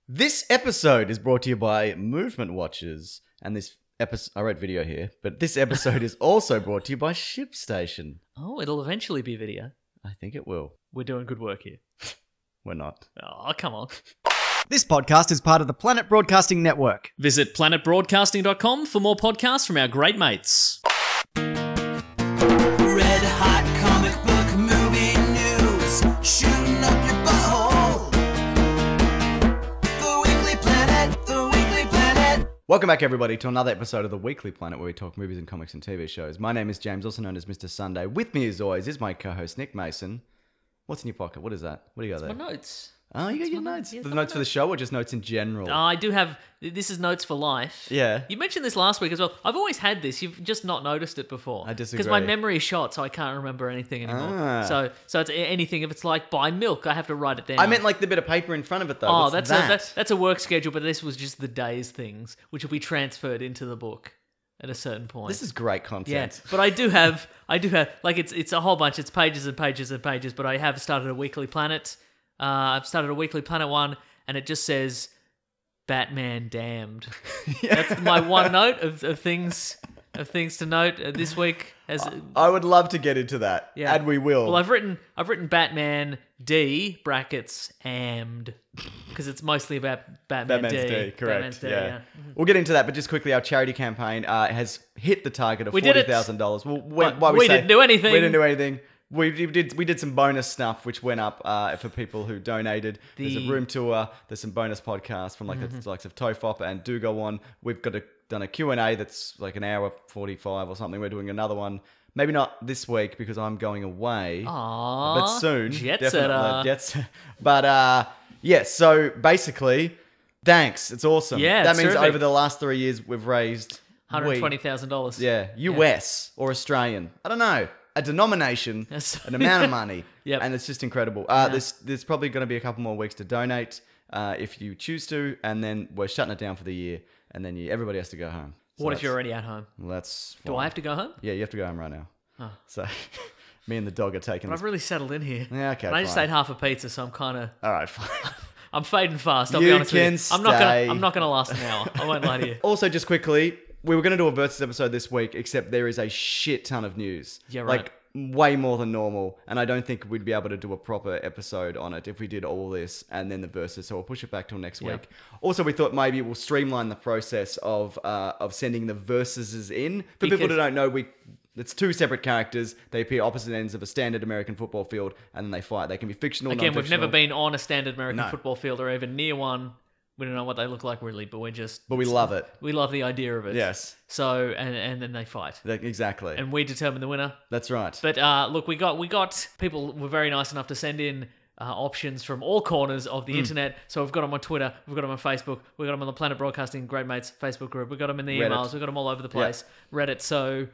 This episode is brought to you by Movement Watches. And this episode, I wrote video here, but this episode is also brought to you by ShipStation. Oh, it'll eventually be video. I think it will. We're doing good work here. We're not. Oh, come on. This podcast is part of the Planet Broadcasting Network. Visit planetbroadcasting.com for more podcasts from our great mates. Red hot comic book movie news, shooting up your butthole. The Weekly Planet, the Weekly Planet. Welcome back, everybody, to another episode of the Weekly Planet, where we talk movies and comics and TV shows. My name is James, also known as Mr. Sunday. With me, as always, is my co-host, Nick Mason. What's in your pocket? What is that? What do you got there? My notes. Oh, you got your notes. For the notes for the show or just notes in general? I do have... This is notes for life. Yeah. You mentioned this last week as well. I've always had this. You've just not noticed it before. I disagree. Because my memory is shot, so I can't remember anything anymore. So it's anything. If it's like buy milk, I have to write it down. I meant like the bit of paper in front of it, though. Oh, What's that's a work schedule, but this was just the day's things, which will be transferred into the book at a certain point. This is great Yeah, content. but I do have, like it's a whole bunch. It's pages and pages and pages. But I have started a Weekly Planet. I've started a Weekly Planet one, and it just says Batman damned. That's my one note of things to note this week. I would love to get into that, Yeah. and we will. Well, I've written Batman D brackets ammed because it's mostly about Batman's D. D, correct. Batman's D, yeah. We'll get into that, but just quickly, our charity campaign has hit the target of We did it. $40,000. Well, But we didn't do anything. We didn't do anything. We did some bonus stuff which went up for people who donated. There's a room tour. There's some bonus podcasts from the likes of Tofop and Do Go On. We've done a Q&A that's like an hour 45 or something. We're doing another one. Maybe not this week because I'm going away. Aww, but soon. Jet definitely. setter. But yeah, so basically, thanks. It's awesome. Yeah, that it's means terrific. over the last 3 years we've raised $120,000. Yeah, US or Australian. I don't know. A denomination, Yes. an amount of money. Yep. And it's just incredible. There's probably going to be a couple more weeks to donate if you choose to, and then we're shutting it down for the year, and then everybody has to go home. So What if you're already at home? Well, that's Do fine. I have to go home? Yeah, you have to go home right now. Oh. So me and the dog are taking But this. I've really settled in here. Yeah, okay, And I just fine. ate half a pizza, so I'm kind of... All right, fine. I'm fading fast, I'll You be honest with can you. stay. I'm not gonna last an hour. I won't lie to you. Also, just quickly, we were going to do a Versus episode this week, except there is a shit ton of news. Yeah, right. Like, way more than normal. And I don't think we'd be able to do a proper episode on it if we did all this and then the Versus. So we'll push it back till next week. Also, we thought maybe we'll streamline the process of sending the Versuses in. For people Because- who don't know, it's two separate characters. They appear opposite ends of a standard American football field, and then they fight. They can be fictional, Again, we've never non-fictional. been on a standard American No. football field or even near one. We don't know what they look like really, but But we love it. we love the idea of it. Yes. So and then they fight. Exactly. And we determine the winner. That's right. But look, we got people were very nice enough to send in options from all corners of the internet. So we've got them on Twitter, we've got them on Facebook, we've got them on the Planet Broadcasting Great Mates Facebook group, we've got them in the Reddit. emails, we've got them all over the place. Reddit. So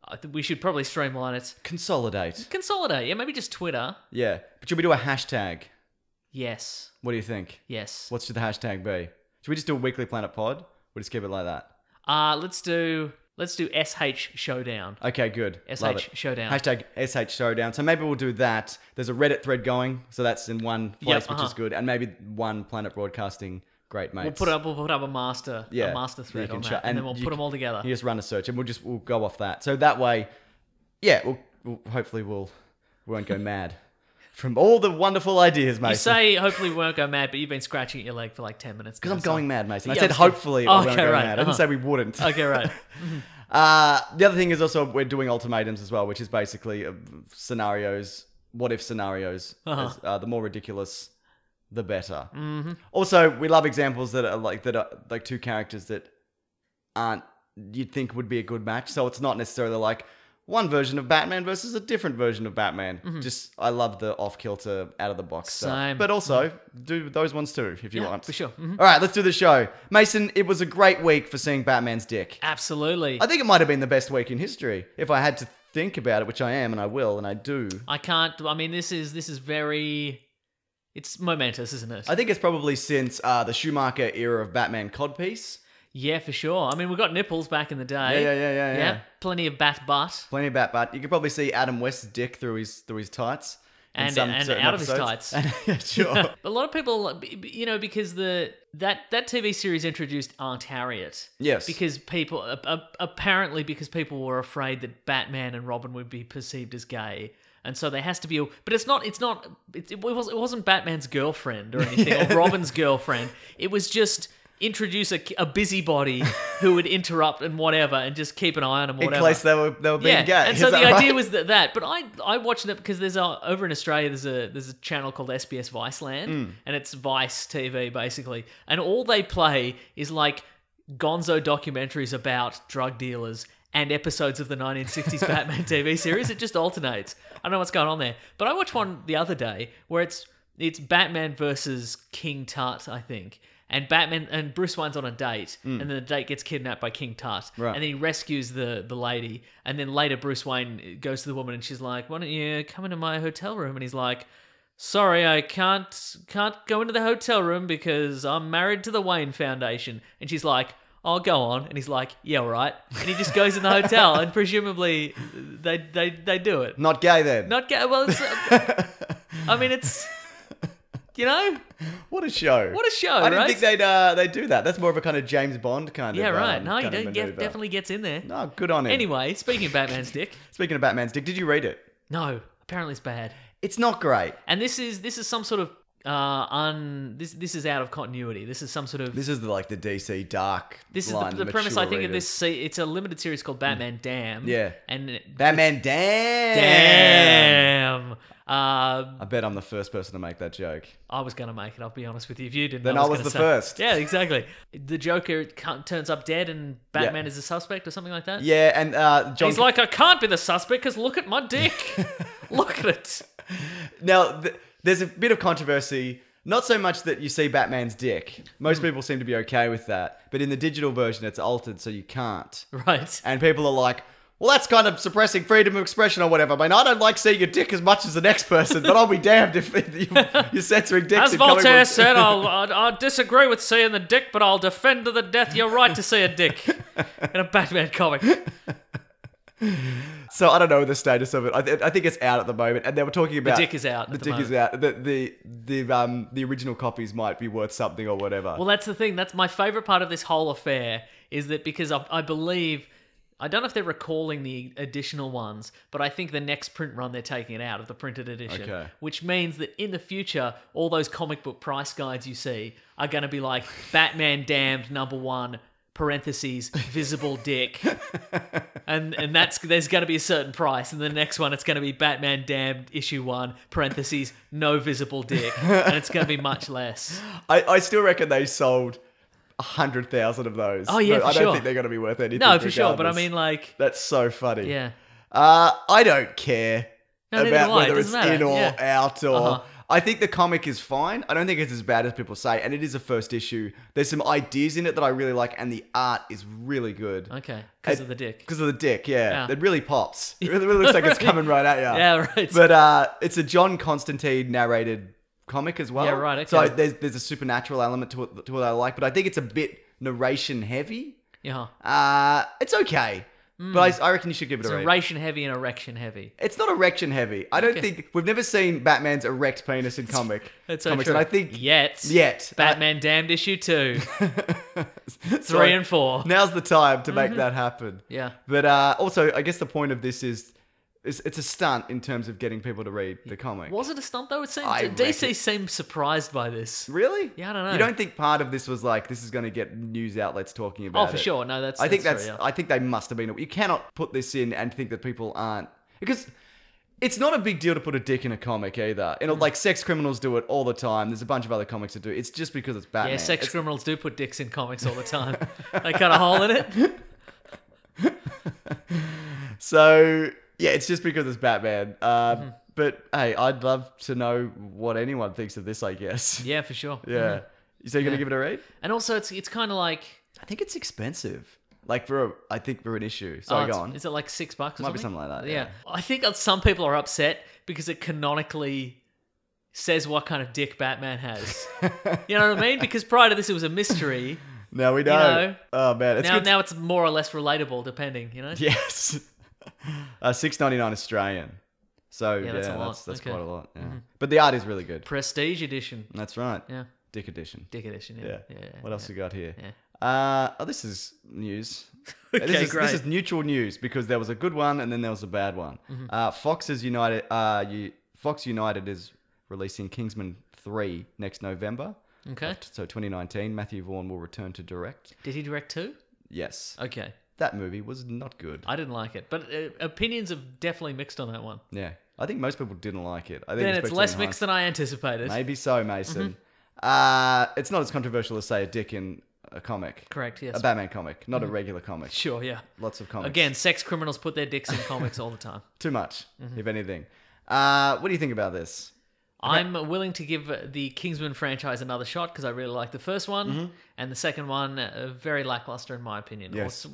I think we should probably streamline it. Consolidate. Consolidate. Yeah, maybe just Twitter. Yeah. But should we do a hashtag? Yes. What do you think? Yes. What should the hashtag be? Should we just do a Weekly Planet pod? We'll just keep it like that. Let's do SH Showdown. Okay, good. SH Love it. Showdown. Hashtag SH Showdown. So maybe we'll do that. There's a Reddit thread going, so that's in one place, Yep, which is good. And maybe one Planet Broadcasting Great Mates. We'll put up a master You thread can on show- that, and then we'll you put them can- all together. You just run a search, and we'll go off that. So that way, yeah, hopefully we won't go mad from all the wonderful ideas, Mason. You say hopefully we won't go mad, but you've been scratching at your leg for like 10 minutes. Because I'm going mad, Mason. I Yeah, said I'm scared. hopefully Oh, I won't okay, go right. mad. I didn't say we wouldn't. Okay, right. The other thing is also we're doing ultimatums as well, which is basically scenarios, what if scenarios. The more ridiculous, the better. Mm-hmm. Also, we love examples that are like two characters that aren't you'd think would be a good match. So it's not necessarily like one version of Batman versus a different version of Batman. Just I love the off kilter, out of the box stuff. Same. But also do those ones too if you Yeah, want. for sure. Mhm. All right, let's do the show. Mason, it was a great week for seeing Batman's dick. Absolutely. I think it might have been the best week in history if I had to think about it, which I am and I will and I do. I can't. I mean, this is very. It's momentous, isn't it? I think it's probably since the Schumacher era of Batman codpiece. Yeah, for sure. I mean, we got nipples back in the day. Yeah. Plenty of bat butt. Plenty of bat butt. You could probably see Adam West's dick through his tights. and some certain out of his episodes. tights. Yeah, sure. A lot of people, because that TV series introduced Aunt Harriet. Yes. Because people apparently because people were afraid that Batman and Robin would be perceived as gay. And so there has to be but it wasn't Batman's girlfriend or anything, or Robin's girlfriend. It was just introduce a busybody who would interrupt and whatever, and just keep an eye on him, whatever. In case they were being gay. And so Is the that idea right? was that. But I watched it because there's over in Australia there's a channel called SBS Viceland, and it's Vice TV basically, and all they play is like gonzo documentaries about drug dealers and episodes of the 1960s Batman TV series. It just alternates. I don't know what's going on there. But I watched one the other day where it's Batman versus King Tut, I think. And Batman and Bruce Wayne's on a date, and then the date gets kidnapped by King Tut. Right. And then he rescues the lady. And then later Bruce Wayne goes to the woman and she's like, "Why don't you come into my hotel room?" And he's like, "Sorry, I can't go into the hotel room because I'm married to the Wayne Foundation." And she's like, "I'll go on." And he's like, "Yeah, right." And he just goes in the hotel, and presumably they do it. Not gay then. Not gay. Well, it's. I mean, it's. What a show. What a show, I didn't right? think they'd do that. That's more of a kind of James Bond kind of. Yeah, right. No, he kind of maneuver. definitely gets in there. No, good on him. Anyway, speaking of Batman's dick, Speaking of Batman's dick, did you read it? no, apparently it's bad. It's not great. And this is some sort of this is out of continuity. This is some sort of This is the DC dark. This is line, the premise, I think, of readers. this. It's a limited series called Batman Damned. Yeah. And Batman damn. Damn. I bet I'm the first person to make that joke. I was going to make it, I'll be honest with you. If you didn't, Then I I was gonna the say- first. Yeah, exactly. The Joker turns up dead and Batman is a suspect or something like that. Yeah, and John. He's like, "I can't be the suspect because look at my dick. Look at it." Now, there's a bit of controversy. Not so much that you see Batman's dick. Most people seem to be okay with that. But in the digital version, it's altered so you can't. Right. And people are like, well, that's kind of suppressing freedom of expression or whatever. I mean, I don't like seeing your dick as much as the next person, but I'll be damned if you're censoring dicks. As and coming Voltaire with- said, I'll disagree with seeing the dick, but I'll defend to the death your right to see a dick in a Batman comic. So I don't know the status of it. I think it's out at the moment, and they were talking about dick is out The at the dick is out. The original copies might be worth something or whatever. Well, that's the thing. That's my favorite part of this whole affair is that because I believe, I don't know if they're recalling the additional ones, but I think the next print run they're taking it out of the printed edition. Okay. Which means that in the future, all those comic book price guides you see are going to be like Batman Damned #1, parentheses, visible dick. And there's going to be a certain price. And the next one, it's going to be Batman Damned #1, parentheses, no visible dick. And it's going to be much less. I still reckon they sold 100,000 of those. Oh, yeah, But for I don't sure. think they're going to be worth anything. No, for sure. But I regardless. mean, like, That's so funny. yeah. I don't care No, neither about do I. It whether it's doesn't matter. in or Yeah. out or. Uh-huh. I think the comic is fine. I don't think it's as bad as people say, and it is a first issue. There's some ideas in it that I really like, and the art is really good. Okay. Because of the dick. Because of the dick, yeah. Yeah. It really pops. It really looks like it's coming right at you. Yeah, right. But it's a John Constantine narrated comic as well. Yeah, right, okay. So there's a supernatural element to it that I like, but I think it's a bit narration heavy. Yeah. It's okay. But I reckon you should give it It's a read. erection heavy and erection heavy. It's not erection heavy. I don't think we've never seen Batman's erect penis in comics. That's so comics, true. and I think Yet. Batman Damned issue 2. So 3 and 4. Now's the time to make that happen. Yeah. But also, I guess the point of this is it's a stunt in terms of getting people to read the comic. Was it a stunt though? It seemed I DC reckon- seemed surprised by this. Really? Yeah, I don't know. You don't think part of this was like this is going to get news outlets talking about it? Oh, for sure. No, that's. I think that's true, yeah. I think they must have been. You cannot put this in and think that people aren't, because it's not a big deal to put a dick in a comic either. And like sex criminals do it all the time. There's a bunch of other comics that do it. It's just because it's Batman. Yeah, sex criminals do put dicks in comics all the time. They cut a hole in it. So yeah, it's just because it's Batman. But hey, I'd love to know what anyone thinks of this. I guess. Yeah, for sure. Yeah. So you're gonna give it a read? And also, it's kind of like. I think it's expensive. Like for an issue. So go on. Is it like $6 or something? Might be something like that, Yeah. yeah. I think some people are upset because it canonically says what kind of dick Batman has. You know what I mean? Because prior to this, it was a mystery. Now we know. know, Oh man, it's good. Now it's more or less relatable, depending. You know. Yes. $6.99 Australian. So Yeah, that's a lot. that's Okay. quite a lot. Yeah. But the art is really good. Prestige edition. That's right. Yeah. Dick edition. Dick edition. Yeah. Yeah. What else we got here? Yeah. This is news. Okay, This great. is neutral news because there was a good one and then there was a bad one. Fox United is releasing Kingsman 3 next November. Okay. So 2019, Matthew Vaughn will return to direct. Did he direct 2? Yes. Okay. That movie was not good. I didn't like it, but opinions have definitely mixed on that one. Yeah. I think most people didn't like it. I think Then it's especially less in mixed than I anticipated. Maybe so, Mason. It's not as controversial as, say, a Dick in a comic. Correct, yes. A Batman comic, not a regular comic. Sure, yeah. Lots of comics. Again, sex criminals put their dicks in comics all the time. Too much, if anything. What do you think about this? I'm willing to give the Kingsman franchise another shot because I really like the first one, and the second one very lackluster in my opinion. Yes. It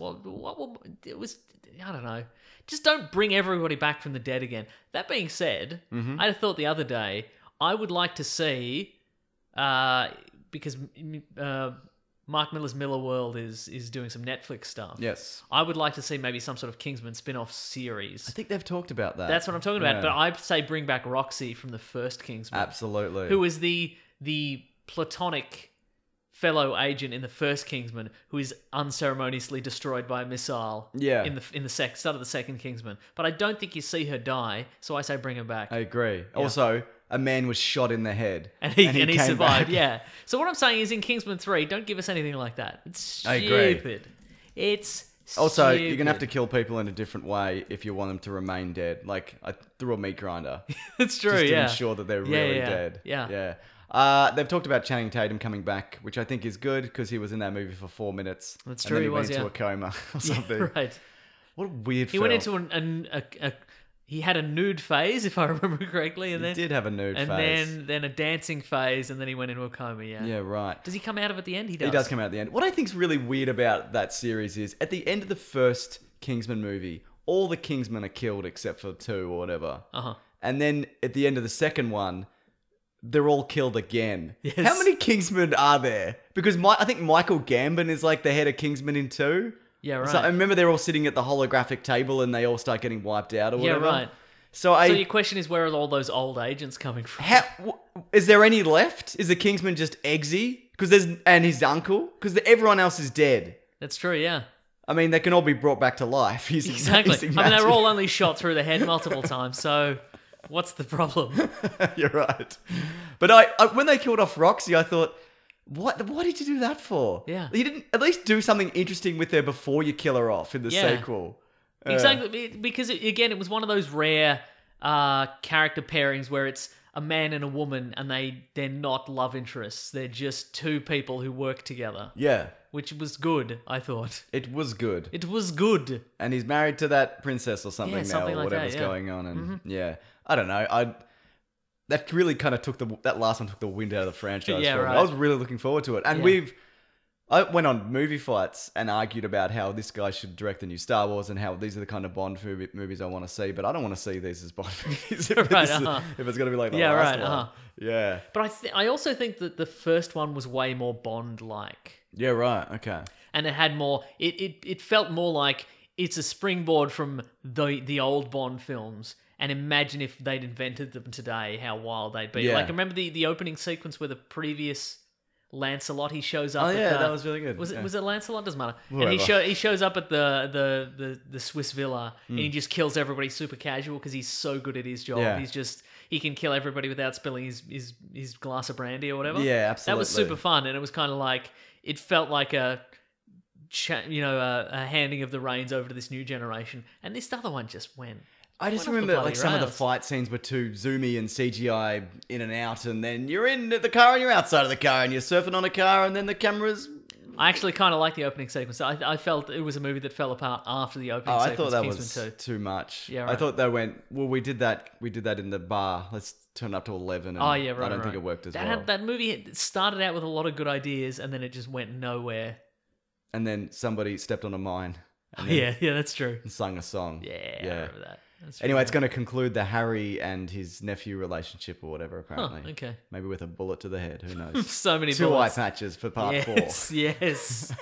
was, I don't know. Just don't bring everybody back from the dead again. That being said, I thought the other day I would like to see because Mark Miller's Miller World is doing some Netflix stuff. Yes. I would like to see maybe some sort of Kingsman spin-off series. I think they've talked about that. That's what I'm talking about. Yeah. But I'd say bring back Roxy from the first Kingsman. Absolutely. Who is the platonic fellow agent in the first Kingsman who is unceremoniously destroyed by a missile in the start of the second Kingsman. But I don't think you see her die, so I say bring her back. I agree. Also, a man was shot in the head. And he came survived, back. yeah. So what I'm saying is in Kingsman 3, don't give us anything like that. It's I agree. stupid. It's Also, stupid. you're going to have to kill people in a different way if you want them to remain dead. Like, through a meat grinder. It's true, just to yeah. ensure that they're really dead. Yeah. They've talked about Channing Tatum coming back, which I think is good because he was in that movie for 4 minutes. That's and true, then he went was, into yeah. a coma or something. Yeah, right. What a weird He film. went into he had a nude phase, if I remember correctly, and He then did have a nude and phase. then a dancing phase, and then he went into a coma. Yeah. Yeah, right. Does he come out of it at the end? He does. He does come out at the end. What I think's really weird about that series is at the end of the first Kingsman movie, all the Kingsmen are killed except for 2 or whatever. And then at the end of the second one, they're all killed again. Yes. How many Kingsmen are there? Because I think Michael Gambon is like the head of Kingsman in 2. Yeah, right. So I remember they're all sitting at the holographic table and they all start getting wiped out or Yeah, whatever. right. So your question is, where are all those old agents coming from? Is there any left? Is the Kingsman just Eggsy? And his uncle? Because everyone else is dead. That's true, yeah. I mean, they can all be brought back to life. Exactly. I mean, they were all only shot through the head multiple times, so what's the problem? You're right. But I when they killed off Roxy, I thought, what did you do that for? Yeah. You didn't at least do something interesting with her before you kill her off in the Yeah. sequel. Exactly, because it was one of those rare character pairings where it's a man and a woman, and they're not love interests. They're just two people who work together, Yeah. which was good, I thought. It was good. It was good. And he's married to that princess or something Yeah, now, something or like that, whatever's yeah. going on. And yeah, I don't know. That really kind of that last one took the wind out of the franchise. Yeah, for me. right. I was really looking forward to it. And Yeah. I went on movie fights and argued about how this guy should direct the new Star Wars and how these are the kind of Bond movies I want to see, but I don't want to see these as Bond movies if, Right, if it's going to be like the Yeah, last right, one. Yeah. But I also think that the first one was way more Bond-like. Yeah, right. Okay. And it had more... It felt more like it's a springboard from the old Bond films. And imagine if they'd invented them today, how wild they'd be. Yeah. Like, remember the opening sequence where the previous Lancelot, he shows up Oh, at yeah, the... that was really good. Was Yeah. it Lancelot? Doesn't matter. And Whatever. he shows up at the Swiss villa and he just kills everybody super casual because he's so good at his job. Yeah. He can kill everybody without spilling his glass of brandy or whatever. Yeah, That was absolutely. super fun, and it was kind of like... It felt like a handing of the reins over to this new generation. And this other one just went... I just Went off the remember like bloody some of the rails. fight scenes were too zoomy and CGI in and out, and then you're in the car and you're outside of the car and you're surfing on a car, and then the camera's... I actually kind of like the opening sequence. I felt it was a movie that fell apart after the opening Oh, I sequence. thought that Kingsman was 2. too much. Yeah, I right. thought they went, well, we did that in the bar. Let's turn it up to 11. And Oh yeah, right. I don't think right. it worked as that well. That movie started out with a lot of good ideas, and then it just went nowhere. And then somebody stepped on a mine and then Yeah, that's true. sung a song. Yeah, I remember that. That's true. Anyway, it's going to conclude the Harry and his nephew relationship or whatever, apparently. okay. Maybe with a bullet to the head. Who knows? So many Two eye bullets. patches for part 4. Yes.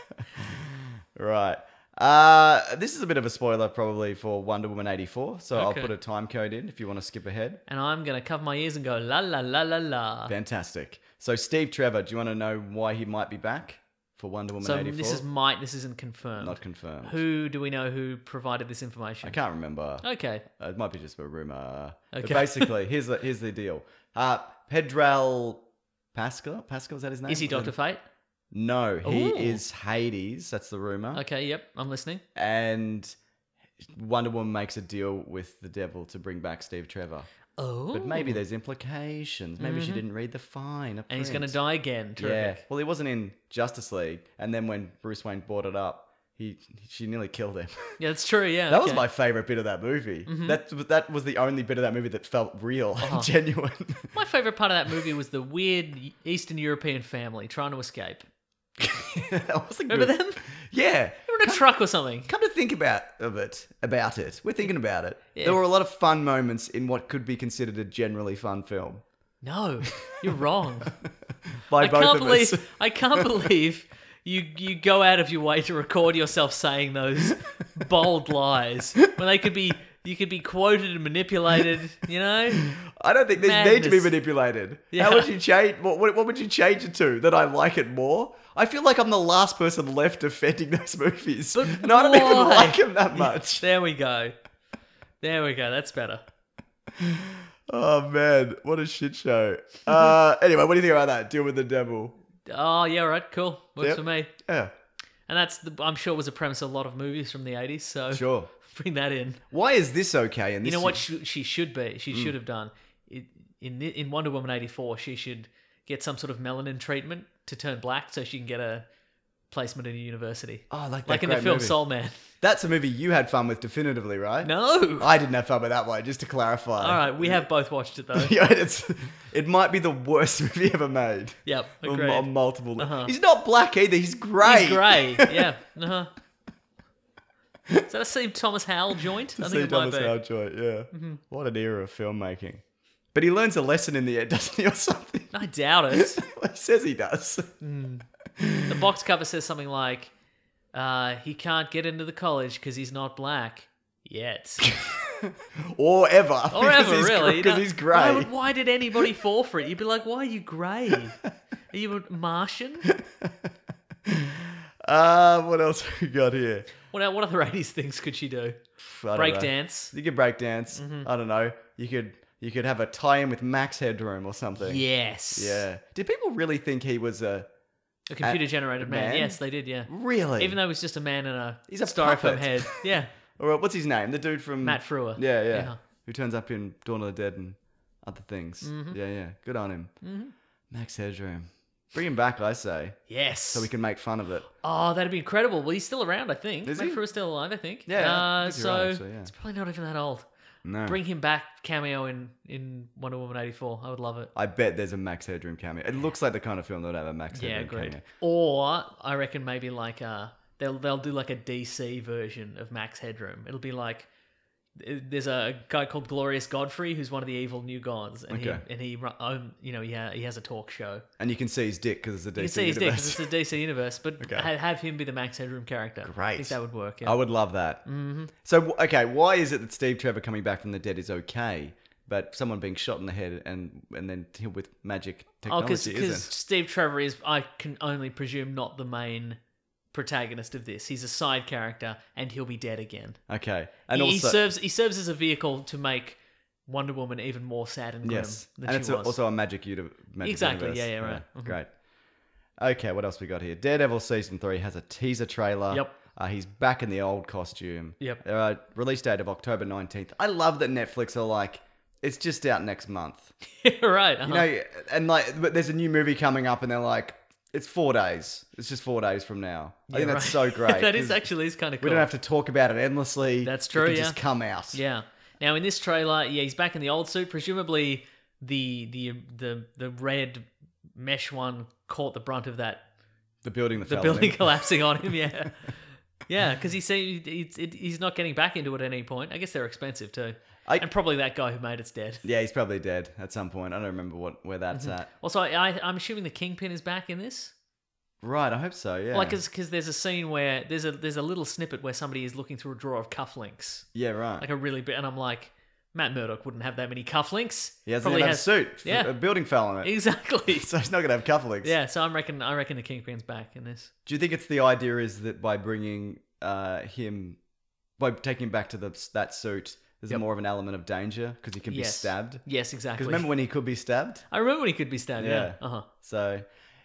Right. This is a bit of a spoiler probably for Wonder Woman 84, so I'll Okay. put a time code in if you want to skip ahead. And I'm going to cover my ears and go, la la la la la. Fantastic. So Steve Trevor, do you want to know why he might be back for Wonder Woman So 84? this isn't confirmed. Not confirmed. Who do we know who provided this information? I can't remember. Okay. It might be just a rumor. But Okay. basically, here's the deal. Pedral Pascal? Pascal, is that his name? Is he Dr. Fate? No, he Ooh. is Hades. That's the rumor. Okay, yep, I'm listening. And Wonder Woman makes a deal with the devil to bring back Steve Trevor. Oh. But maybe there's implications. Maybe she didn't read the fine. And he's going to die again. Yeah. Terrific. Well, he wasn't in Justice League, and then when Bruce Wayne brought it up, she nearly killed him. Yeah, that's true, yeah. That was okay. my favorite bit of that movie. That was the only bit of that movie that felt real and genuine. My favourite part of that movie was the weird Eastern European family trying to escape. That was a Remember good- them? Yeah. They were in a truck or something. Come to think about it. We're thinking about it. Yeah. There were a lot of fun moments in what could be considered a generally fun film. No, you're wrong. By I both can't of believe us. I can't believe you go out of your way to record yourself saying those bold lies when you could be quoted and manipulated, you know? I don't think these need to be Madness. manipulated. Yeah. How would you change? What would you change it to? That I like it more? I feel like I'm the last person left defending those movies, But and I don't even why? like them that much. There we go. That's better. Oh man, what a shit show. Anyway, what do you think about that? Deal with the devil. Oh, yeah, right, cool. Works Yep. for me. Yeah, And I'm sure was a premise of a lot of movies from the 80s, so sure. bring that in. Why is this okay? And You this know what she should be? She should have done. In Wonder Woman 84, she should get some sort of melanin treatment to turn black so she can get a placement in a university. Oh, like that Like in the great film movie. Soul Man. That's a movie you had fun with, definitively, right? No! I didn't have fun with that one. Just to clarify. All right, we have both watched it though. Yeah, it might be the worst movie ever made. Yep, On agreed. multiple. Uh-huh. He's not black either. He's grey. He's grey, yeah. Uh-huh. Is that a Steve Thomas Howell joint? I think it might Thomas be. Howell joint, yeah. What an era of filmmaking. But he learns a lesson in the end, doesn't he, or something? I doubt it. Well, he says he does. The box cover says something like, he can't get into the college because he's not black yet. Or ever. Or ever, really. You Because know, he's grey. Why did anybody fall for it? You'd be like, why are you grey? Are you a Martian? What else have we got here? What other 80s things could she do? I don't Break know. dance. You could break dance. I don't know. You could have a tie-in with Max Headroom or something. Yes. Yeah. Did people really think he was a... A computer-generated man. man? Yes, they did, yeah. Really? Even though he was just a man in a He's a styrofoam puppet. head. Yeah. Or what's his name? The dude from... Matt Frewer. Yeah. Who turns up in Dawn of the Dead and other things. Mm-hmm. Yeah. Good on him. Max Headroom. Bring him back, I say, Yes. so we can make fun of it. Oh, that'd be incredible. Well, he's still around, I think. Is Matt he? Frewer's still alive, I think. Yeah, I think you're so right, actually, yeah. it's probably not even that old. No. Bring him back, cameo in Wonder Woman 84. I would love it. I bet there's a Max Headroom cameo. It looks like the kind of film that would have a Max Yeah, Headroom agreed. cameo. Or I reckon maybe like they'll do like a DC version of Max Headroom. It'll be like there's a guy called Glorious Godfrey who's one of the evil new gods, and Okay. he has a talk show. And you can see his dick because it's a DC You can see his dick universe. 'cause it's a DC universe, but Okay. have him be the Max Headroom character. I Great. think that would work. Yeah. I would love that. Mm-hmm. So, okay, why is it that Steve Trevor coming back from the dead is okay, but someone being shot in the head and then killed with magic technology because isn't? Steve Trevor is, I can only presume, not the main protagonist of this. He's a side character, and he'll be dead again. Okay. And he also, serves as a vehicle to make Wonder Woman even more sad and grim yes. than And she it's was. also a magic universe. Exactly, yeah, right. Mhm. Great. Okay, what else we got here? Daredevil Season 3 has a teaser trailer. Yep. He's back in the old costume. Yep. Release date of October 19th. I love that Netflix are like, it's just out next month. right. You know, and like, but there's a new movie coming up and they're like, it's 4 days. It's just 4 days from now. I think that's so great. That 'cause is kind of cool. We don't have to talk about it endlessly. That's It true, can yeah. just come out. Yeah. Now in this trailer, he's back in the old suit. Presumably, the red mesh one caught the brunt of that. The building that The fell building in. collapsing on him. Yeah. Yeah, because he's not getting back into it at any point. I guess they're expensive too. And probably that guy who made it's dead. Yeah, he's probably dead at some point. I don't remember where that's at. Also, I'm assuming the Kingpin is back in this. Right, I hope so, yeah. Like, because there's a scene where there's a little snippet where somebody is looking through a drawer of cufflinks. Yeah, right. Like a really big, and I'm like, Matt Murdock wouldn't have that many cufflinks. He hasn't even had a suit. Yeah. A building fell on it. Exactly. So he's not going to have cufflinks. Yeah, so I reckon the Kingpin's back in this. Do you think it's the idea is that by bringing by taking him back to that suit, there's more of an element of danger because he can be stabbed? Yes, exactly. Because remember when he could be stabbed? I remember when he could be stabbed, yeah. So,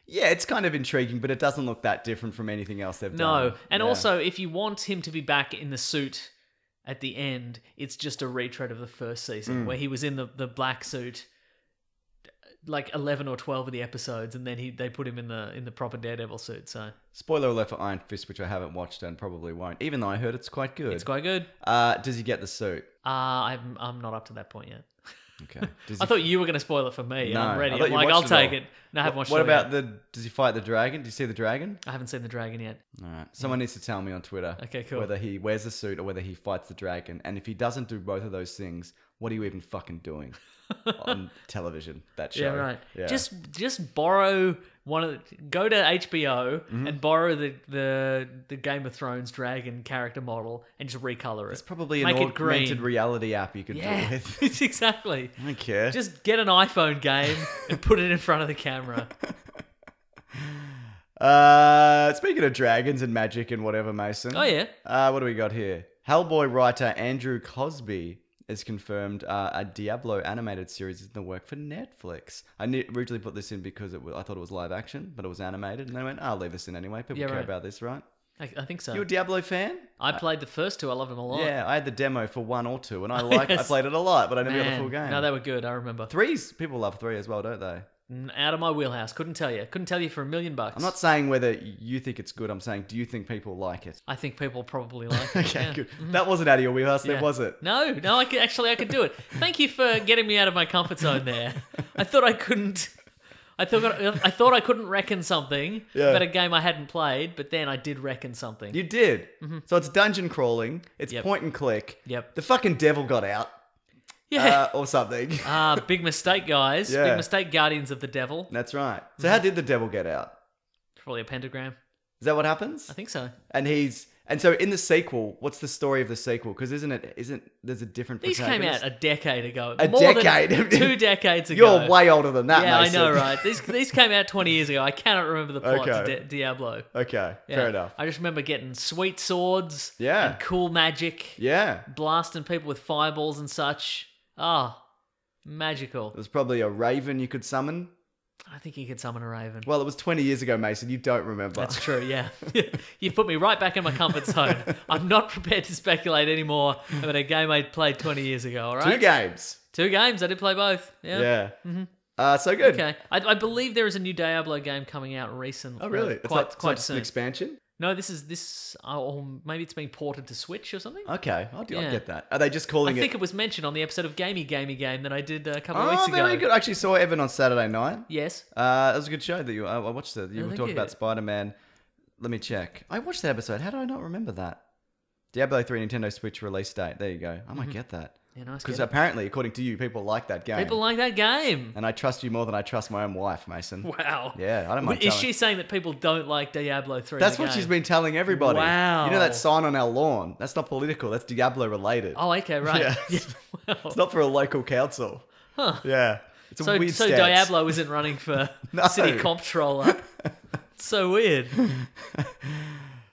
yeah, it's kind of intriguing, but it doesn't look that different from anything else they've done. No, and also, if you want him to be back in the suit at the end, it's just a retread of the first season where he was in the black suit like 11 or 12 of the episodes, and then they put him in the proper Daredevil suit. So spoiler alert for Iron Fist, which I haven't watched and probably won't, even though I heard it's quite good. It's quite good. Does he get the suit? I'm not up to that point yet. Okay. I thought you were going to spoil it for me. No, I'm ready. I thought I'm you like, I'll watched it take all. it. No, I haven't watched it. What about yet. does he fight the dragon? Do you see the dragon? I haven't seen the dragon yet. All right. Someone needs to tell me on Twitter. Okay, cool. Whether he wears the suit or whether he fights the dragon. And if he doesn't do both of those things, what are you even fucking doing on television? That show. Yeah, right. Yeah. Just borrow go to HBO and borrow the Game of Thrones dragon character model and just recolor it. There's probably Make an it green. augmented reality app you could do it with. Yeah, exactly. I don't care. Just get an iPhone game and put it in front of the camera. Speaking of dragons and magic and whatever, Mason. Oh, yeah. What do we got here? Hellboy writer Andrew Cosby has confirmed a Diablo animated series is in the work for Netflix. I originally put this in because I thought it was live action, but it was animated. And then I went, I'll leave this in anyway. People care about this, right? I think so. You a Diablo fan? I played the first two. I loved them a lot. Yeah, I had the demo for 1 or 2, and I played it a lot, but I never got the full game. No, they were good. I remember. 3's, people love 3 as well, don't they? Out of my wheelhouse. Couldn't tell you for $1 million. I'm not saying whether you think it's good. I'm saying, do you think people like it? I think people probably like it. Okay, yeah. good. That wasn't out of your wheelhouse, then, was it? No. I could do it. Thank you for getting me out of my comfort zone there. I thought I couldn't. I thought I couldn't reckon something about a game I hadn't played, but then I did reckon something. You did. So it's dungeon crawling. It's point and click. Yep. The fucking devil got out. Yeah. Or something. Big mistake, guys. Yeah. Big mistake, Guardians of the Devil. That's right. So how did the devil get out? Probably a pentagram. Is that what happens? I think so. And so in the sequel, what's the story of the sequel? Because isn't there's a different These came out a decade ago. A More decade? Than 2 decades ago. You're way older than that, Yeah, Mason. I know, right? These came out 20 years ago. I cannot remember the plot to Diablo. Okay, Yeah. fair enough. I just remember getting sweet swords Yeah. and cool magic, Yeah. blasting people with fireballs and such. Magical. There's probably a raven you could summon. I think you could summon a raven. Well, it was 20 years ago, Mason. You don't remember. That's true, yeah. You've put me right back in my comfort zone. I'm not prepared to speculate anymore about a game I played 20 years ago, all right? 2 games. 2 games. I did play both. Yeah. So good. Okay. I believe there is a new Diablo game coming out recently. Oh, really? Quite it's soon. an expansion? No, or maybe it's being ported to Switch or something. Okay, I'll get that. Are they just calling it... I think it was mentioned on the episode of Gamey Game that I did a couple of weeks ago. Oh, very good. I actually saw Evan on Saturday night. Yes. It was a good show that I watched it. You were talking about Spider-Man. Let me check. I watched that episode. How did I not remember that? Diablo 3 Nintendo Switch release date. There you go. I might get that. Yeah, nice. Because apparently, according to you, people like that game. People like that game. And I trust you more than I trust my own wife, Mason. Wow. Yeah, I don't mind Is telling. she saying that people don't like Diablo 3? That's what she's been telling everybody. Wow. You know that sign on our lawn? That's not political. That's Diablo related. Oh, okay, right. Yeah. Wow. It's not for a local council. Huh. Yeah. It's a So weird stance. Diablo isn't running for No. city comptroller. It's so weird.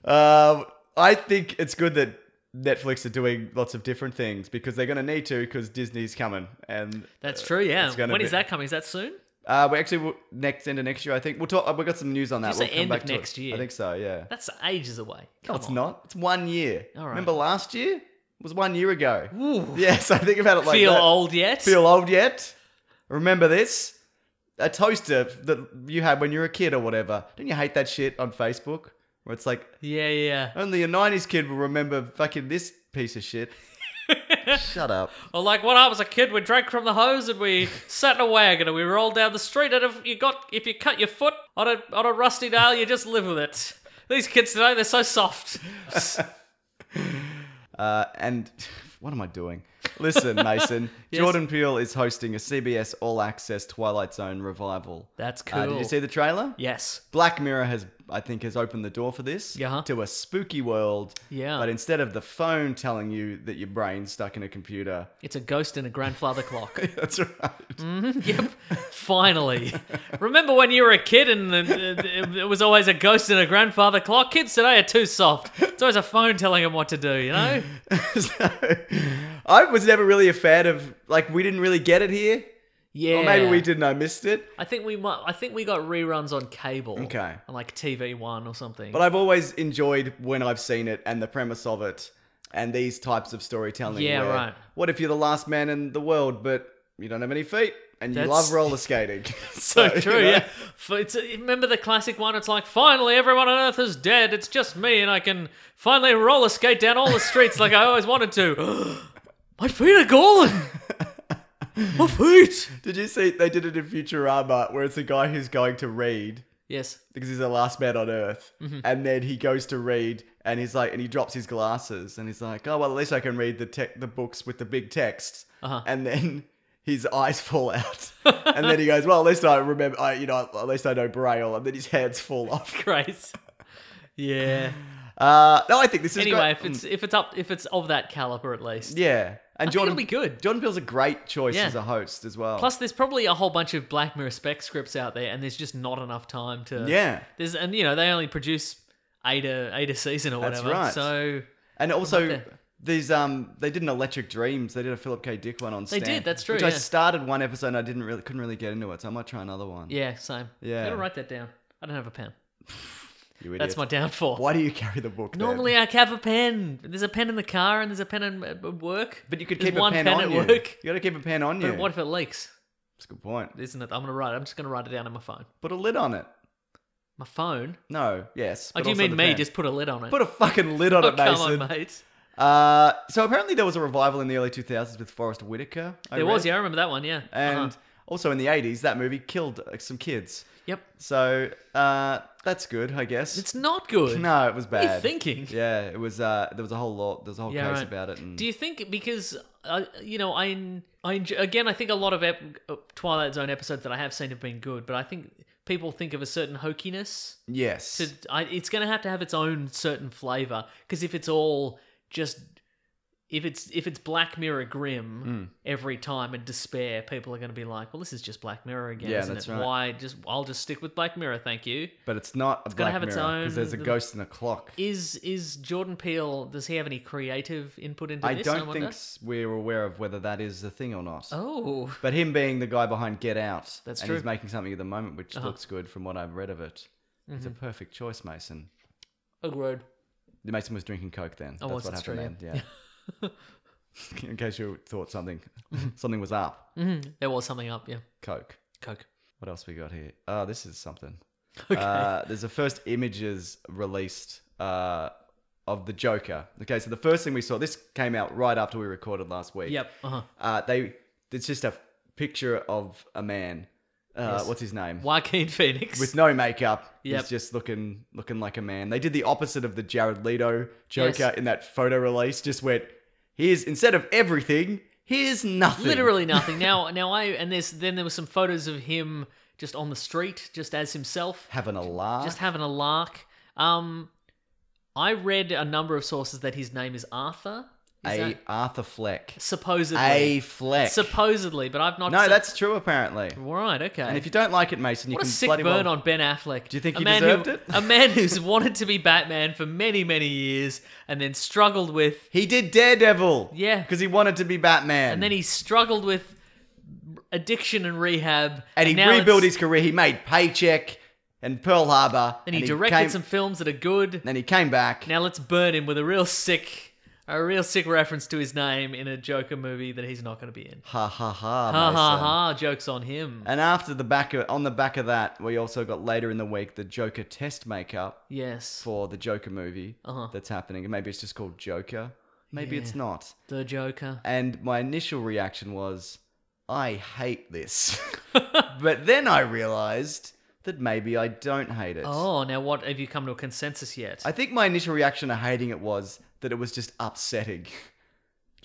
I think it's good that Netflix are doing lots of different things because they're going to need to because Disney's coming. And That's true, yeah. it's gonna When be- is that coming? Is that soon? We're actually end of next year, I think. We'll talk. We've got some news on that. Did you say We'll come end back of to it. next year? I think so. Yeah. That's ages away. No, it's not. It's 1 year. All right. Remember last year? It was 1 year ago. Ooh. Yeah. So think about it like Feel that. old yet? Feel old yet? Remember this? A toaster that you had when you were a kid or whatever. Didn't you hate that shit on Facebook? Where it's like, Yeah. only a 90s kid will remember fucking this piece of shit. Shut up. Or like when I was a kid, we drank from the hose and we sat in a wagon and we rolled down the street. And if you cut your foot on a rusty nail, you just live with it. These kids today, they're so soft. And what am I doing? Listen, Mason. Yes. Jordan Peele is hosting a CBS All Access Twilight Zone revival. That's cool. Did you see the trailer? Yes. Black Mirror has opened the door for this Uh-huh. to a spooky world. Yeah. But instead of the phone telling you that your brain's stuck in a computer, It's a ghost in a grandfather clock. that's right. Yep. Finally. Remember when you were a kid and it was always a ghost in a grandfather clock? Kids today are too soft. It's always a phone telling them what to do, you know? So, I was never really a fan of, like, we didn't really get it here. Yeah. Or maybe we didn't, I missed it. I think we got reruns on cable. Okay. On like TV1 or something. But I've always enjoyed when I've seen it and the premise of it and these types of storytelling. Yeah, where, right. What if you're the last man in the world, but you don't have any feet and you That's- love roller skating? So you true, know? yeah. Remember the classic one? It's like, finally, everyone on Earth is dead. It's just me, and I can finally roller skate down all the streets like I always wanted to. My feet are gone. My feet. Did you see they did it in Futurama where it's a guy who's going to read Yes. because he's the last man on Earth, Mm-hmm. and then he goes to read and he's like, and he drops his glasses and he's like, oh well, at least I can read the books with the big text, and then his eyes fall out, and then he goes, well, at least I remember, at least I know Braille, and then his hands fall off. Great. Yeah. No, I think this is Anyway, great. if it's of that caliber at least. Yeah, and I think it'll be good. Jordan Peele's a great choice Yeah. as a host as well. Plus, there's probably a whole bunch of Black Mirror spec scripts out there, and there's just not enough time to. Yeah. They only produce eight a season or That's whatever. right. So And also, there. these they did an Electric Dreams. They did a Philip K. Dick one on They Stan. did, that's true, Which I yeah. started one episode and I couldn't really get into it, so I might try another one. yeah, same. Yeah. Gotta write that down. I don't have a pen. You idiot. That's my downfall. Why do you carry the book? then? Normally, I have a pen. There's a pen in the car, and there's a pen at work. But you could There's keep a one pen pen on at you. work. You got to keep a pen on you. But what if it leaks? That's a good point. Isn't it? I'm just gonna write it down on my phone. Put a lid on it. My phone? No. Yes. Oh, but do you also mean the me? pen. Just put a lid on it. Put a fucking lid on oh, it, Mason. come on, mate. So apparently there was a revival in the early 2000s with Forrest Whitaker. There was, yeah, I remember that one, yeah. And also in the 80s, that movie killed some kids. Yep. So that's good, I guess. It's not good. No, it was bad. What are you thinking? Yeah, it was. There was a whole case right. about it. And Do you think because I again I think a lot of Twilight Zone episodes that I have seen have been good, but I think people think of a certain hokiness. yes, It's going to have its own certain flavor because if it's all just if it's Black Mirror grim every time and despair, people are going to be like, well, this is just Black Mirror again, Yeah, isn't that's it? right. Why I'll just stick with Black Mirror, thank you. but it's not a gonna Black have its Mirror own- because there's a ghost in a clock. Is Jordan Peele? Does he have any creative input into I this? don't wonder? think we're aware of whether that is the thing or not. Oh, But him being the guy behind Get Out, That's and true. he's making something at the moment which looks good from what I've read of it. It's a perfect choice, Mason. agreed. Mason was drinking Coke then. Oh, That's what that's true, happened then. Yeah. In case you thought something was up. There was something up, yeah. Coke. Coke. What else we got here? This is something. Okay. There's the first images released of the Joker. Okay, so the first thing we saw, this came out right after we recorded last week. Yep. It's just a picture of a man. What's his name? Joaquin Phoenix. With no makeup. Yep. He's just looking like a man. They did the opposite of the Jared Leto Joker Yes. in that photo release. Just went, instead of everything, here's nothing. Literally nothing. Then there were some photos of him just on the street, just as himself, Having a laugh. just having a lark. I read a number of sources that his name is Arthur. Is that Arthur Fleck. supposedly? A Fleck. Supposedly, but I've not. No, that's true apparently. right. Okay. And if you don't like it, Mason, you What a can sick bloody burn well... on Ben Affleck. Do you think A he man deserved who- it? A man who's wanted to be Batman for many, many years and then struggled with... He did Daredevil. Yeah. Because he wanted to be Batman. And then he struggled with addiction and rehab. And he now rebuilt it's- his career. He made Paycheck and Pearl Harbor. And he directed some films that are good. Then he came back. Now let's burn him with a real sick reference to his name in a Joker movie that he's not going to be in. Ha ha ha. Ha ha Mason. ha! Jokes on him. And on the back of that, we also got later in the week the Joker test makeup Yes, for the Joker movie that's happening. And maybe it's just called Joker. Maybe it's not. the Joker. And my initial reaction was, I hate this. But then I realized that maybe I don't hate it. Oh, now what? Have you come to a consensus yet? I think my initial reaction to hating it was that it was just upsetting.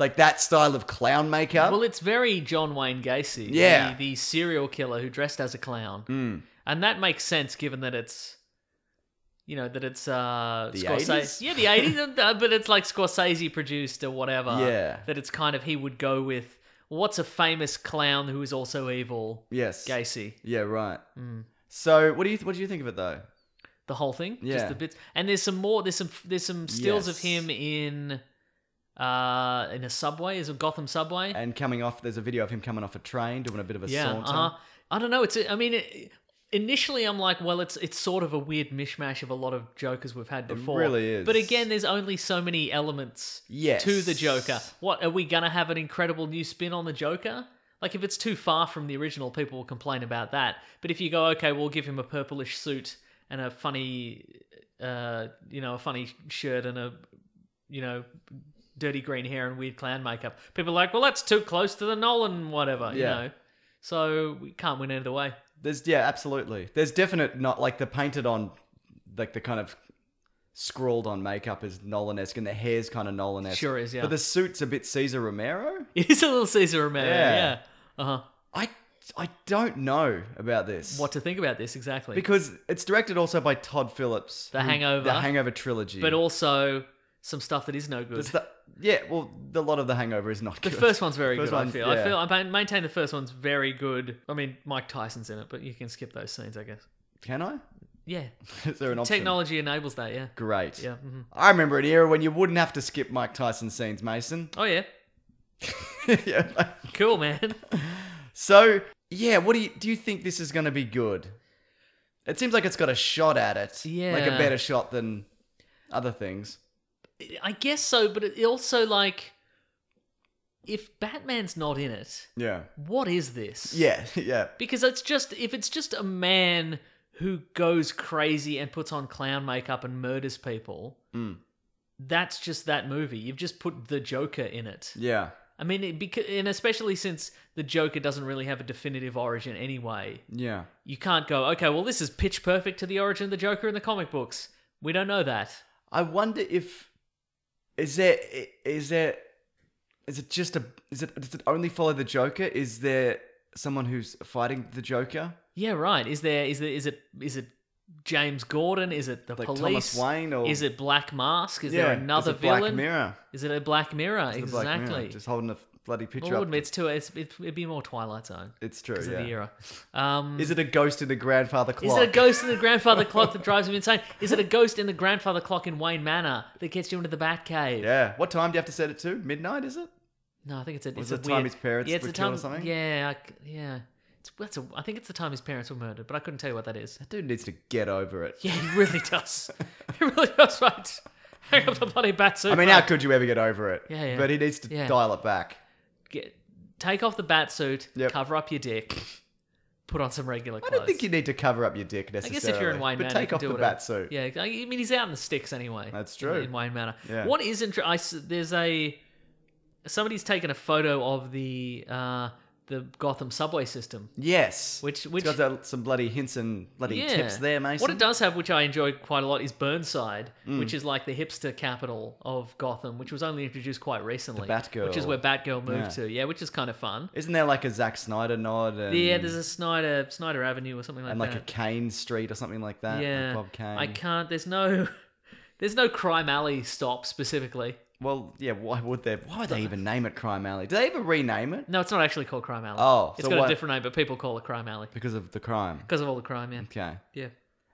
like that style of clown makeup. Well, it's very John Wayne Gacy. Yeah. The serial killer who dressed as a clown. And that makes sense given that it's, that it's Scorsese. 80s? Yeah, the 80s, but it's like Scorsese produced or whatever. Yeah. That it's kind of, he would go with, what's a famous clown who is also evil? Yes. Gacy. Yeah, right. So what do you think of it though? The whole thing? Yeah. Just the bits. And there's some more, there's some stills of Yes. him in a subway, is a Gotham subway. And there's a video of him coming off a train, doing a bit of a saunter. I don't know. Initially I'm like, well, it's sort of a weird mishmash of a lot of Jokers we've had before. really is. But again, there's only so many elements Yes. to the Joker. What, are we going to have an incredible new spin on the Joker? Like, if it's too far from the original, people will complain about that. But if you go, okay, we'll give him a purplish suit and a funny, a funny shirt and a, dirty green hair and weird clown makeup, people are like, well, that's too close to the Nolan whatever, So we can't win either way. Absolutely. There's definite not like the painted on, like the kind of scrawled on makeup is Nolan-esque and the hair's kind of Nolan-esque. Sure is, yeah. But the suit's a bit Cesar Romero. It is a little Cesar Romero, yeah. I don't know about this. What to think about this exactly? Because it's directed also by Todd Phillips. The Hangover. The Hangover trilogy. But also some stuff that is no good. A lot of The Hangover is not good. The first one's very good, I one's- feel. yeah. I maintain the first one's very good. I mean, Mike Tyson's in it, but you can skip those scenes, I guess. Can I? Yeah. Is there an option? Technology enables that, yeah. Great. Yeah. I remember an era when you wouldn't have to skip Mike Tyson scenes, Mason. Oh, yeah. Yeah. Cool, man. So, yeah, what do you think this is going to be good? It seems like it's got a shot at it. Yeah. Like a better shot than other things. I guess so, but it also, like, if Batman's not in it, Yeah. what is this? Yeah, yeah. Because if it's just a man who goes crazy and puts on clown makeup and murders people, that's just that movie. You've just put the Joker in it. Yeah. I mean, and especially since the Joker doesn't really have a definitive origin anyway. Yeah. You can't go, okay, well, this is pitch perfect to the origin of the Joker in the comic books. We don't know that. I wonder if does it only follow the Joker? Is there someone who's fighting the Joker? Yeah, right. Is it James Gordon? Is it the Like police? Thomas Wayne or Is it Black Mask? Is there another is it Black villain? Mirror? Is it a Black Mirror? It's the Black Mirror, Exactly. just holding a bloody picture Well, up. it'd be more Twilight Zone. It's true, Because yeah. of the era. Is it a ghost in the grandfather clock? Is it a ghost in the grandfather clock that drives him insane? Is it a ghost in the grandfather clock in Wayne Manor that gets you into the Batcave? Yeah. What time do you have to set it to? Midnight, is it? No, I think it's a. Was it's a it the time weird, his parents yeah, it's were the killed time, or something? Yeah, yeah. I think it's the time his parents were murdered, but I couldn't tell you what that is. That dude needs to get over it. Yeah, he really does. He really does, right? Hang up the bloody batsuit. I mean, how could you ever get over it? Yeah, yeah. But he needs to dial it back. Take off the batsuit, Yep. cover up your dick, put on some regular I clothes. don't think you need to cover up your dick I necessarily. guess if you're in Wayne but Manor, take you off can the do whatever. bat suit. Yeah, I mean, he's out in the sticks anyway. That's true. In Wayne Manor. Yeah. What is somebody's taken a photo of the Gotham subway system. Yes. Which It's got some bloody hints and bloody tips there, Mason. What it does have, which I enjoy quite a lot, is Burnside, which is like the hipster capital of Gotham, which was only introduced quite recently. The Batgirl. Which is where Batgirl moved Yeah. to. Yeah, which is kind of fun. Isn't there like a Zack Snyder nod? And, Yeah, there's a Snyder Avenue or something like and that. like a Kane Street or something like that. Yeah, like Bob Kane. I can't. There's no Crime Alley stop specifically. Well, yeah. Why would they even name it Crime Alley? Did they ever rename it? No, it's not actually called Crime Alley. Oh, it's so got what- a different name, but people call it Crime Alley Because of the crime. because of all the crime. Yeah, Okay. yeah.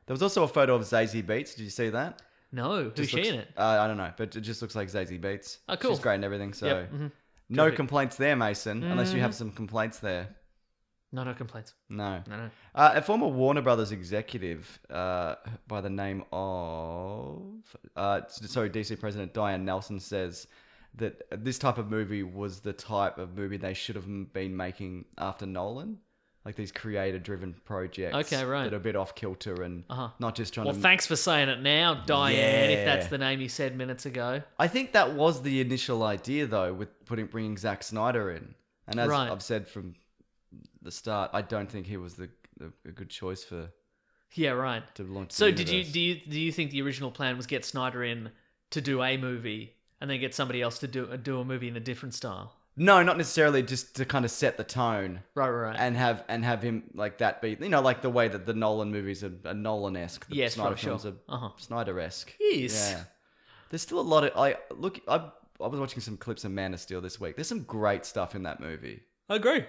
There was also a photo of Zazie Beetz. Did you see that? No, who's Just she looks- in it? I don't know, but it just looks like Zazie Beetz. Oh, cool. She's great and everything. So Yep, mhm. no Terrific. complaints there, Mason. Unless you have some complaints there. No complaints. No. No. A former Warner Brothers executive by the name of DC President Diane Nelson says that this type of movie was the type of movie they should have been making after Nolan. Like these creator-driven projects Okay, right. that are a bit off kilter and not just trying Well, to... thanks for saying it now, Diane. If Yeah. that's the name you said minutes ago. I think that was the initial idea, though, with bringing Zack Snyder in. And as Right. I've said from the start, I don't think he was a good choice to Yeah, right. launch. So the do universe. you think the original plan was get Snyder in to do a movie and then get somebody else to do a movie in a different style. No, not necessarily, just to kind of set the tone. Right. And have him like that be, like the way that the Nolan movies are Nolan-esque. The Yes, Snyder for sure. films are Snyder-esque. Yes. Yeah. There's still a lot of I was watching some clips of Man of Steel this week. There's some great stuff in that movie. I agree.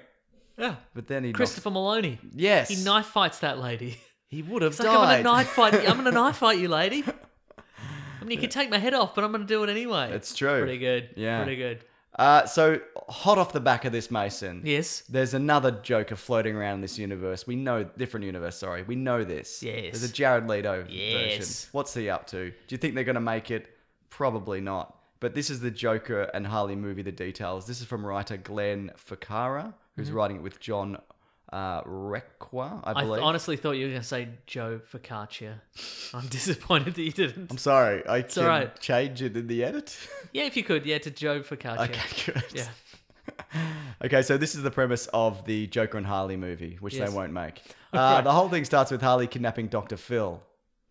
Yeah. But then Christopher Maloney. Yes. He knife fights that lady. He would have It's died. like, I'm gonna knife fight you, lady. I mean, you can take my head off, but I'm gonna do it anyway. It's true. Pretty good. Yeah. Pretty good. So hot off the back of this, Mason. Yes. There's another Joker floating around in this universe. We know Sorry, we know this. Yes. There's a Jared Leto version. Yes. What's he up to? Do you think they're going to make it? Probably not. But this is the Joker and Harley movie. The details. This is from writer Glenn Ficarra, who's writing it with John Requa, I believe. honestly thought you were going to say Joe Focaccia. I'm disappointed that you didn't. I'm sorry. I can all right. change it in the edit. Yeah, if you could. Yeah, to Joe Focaccia. Okay, good. Yeah. Okay, so this is the premise of the Joker and Harley movie, which Yes. they won't make. Right. The whole thing starts with Harley kidnapping Dr. Phil.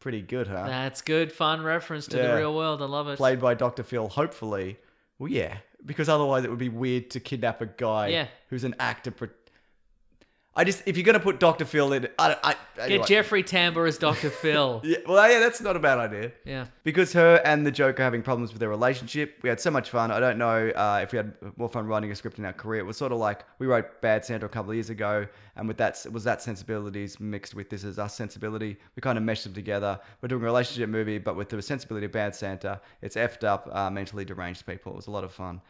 Pretty good, huh? That's good, fun reference to Yeah. the real world. I love it. Played by Dr. Phil, hopefully. Well, yeah, because otherwise it would be weird to kidnap a guy who's an actor. If you're going to put Dr. Phil in, anyway. Get Jeffrey Tambor as Dr. Phil. Yeah, well, yeah, that's not a bad idea. Yeah. Because her and the Joker are having problems with their relationship. We had so much fun. I don't know if we had more fun writing a script in our career. It was sort of like we wrote Bad Santa a couple of years ago, and with that, it was that sensibilities mixed with This Is Us sensibility. We kind of meshed them together. We're doing a relationship movie, but with the sensibility of Bad Santa, it's effed up, mentally deranged people. It was a lot of fun.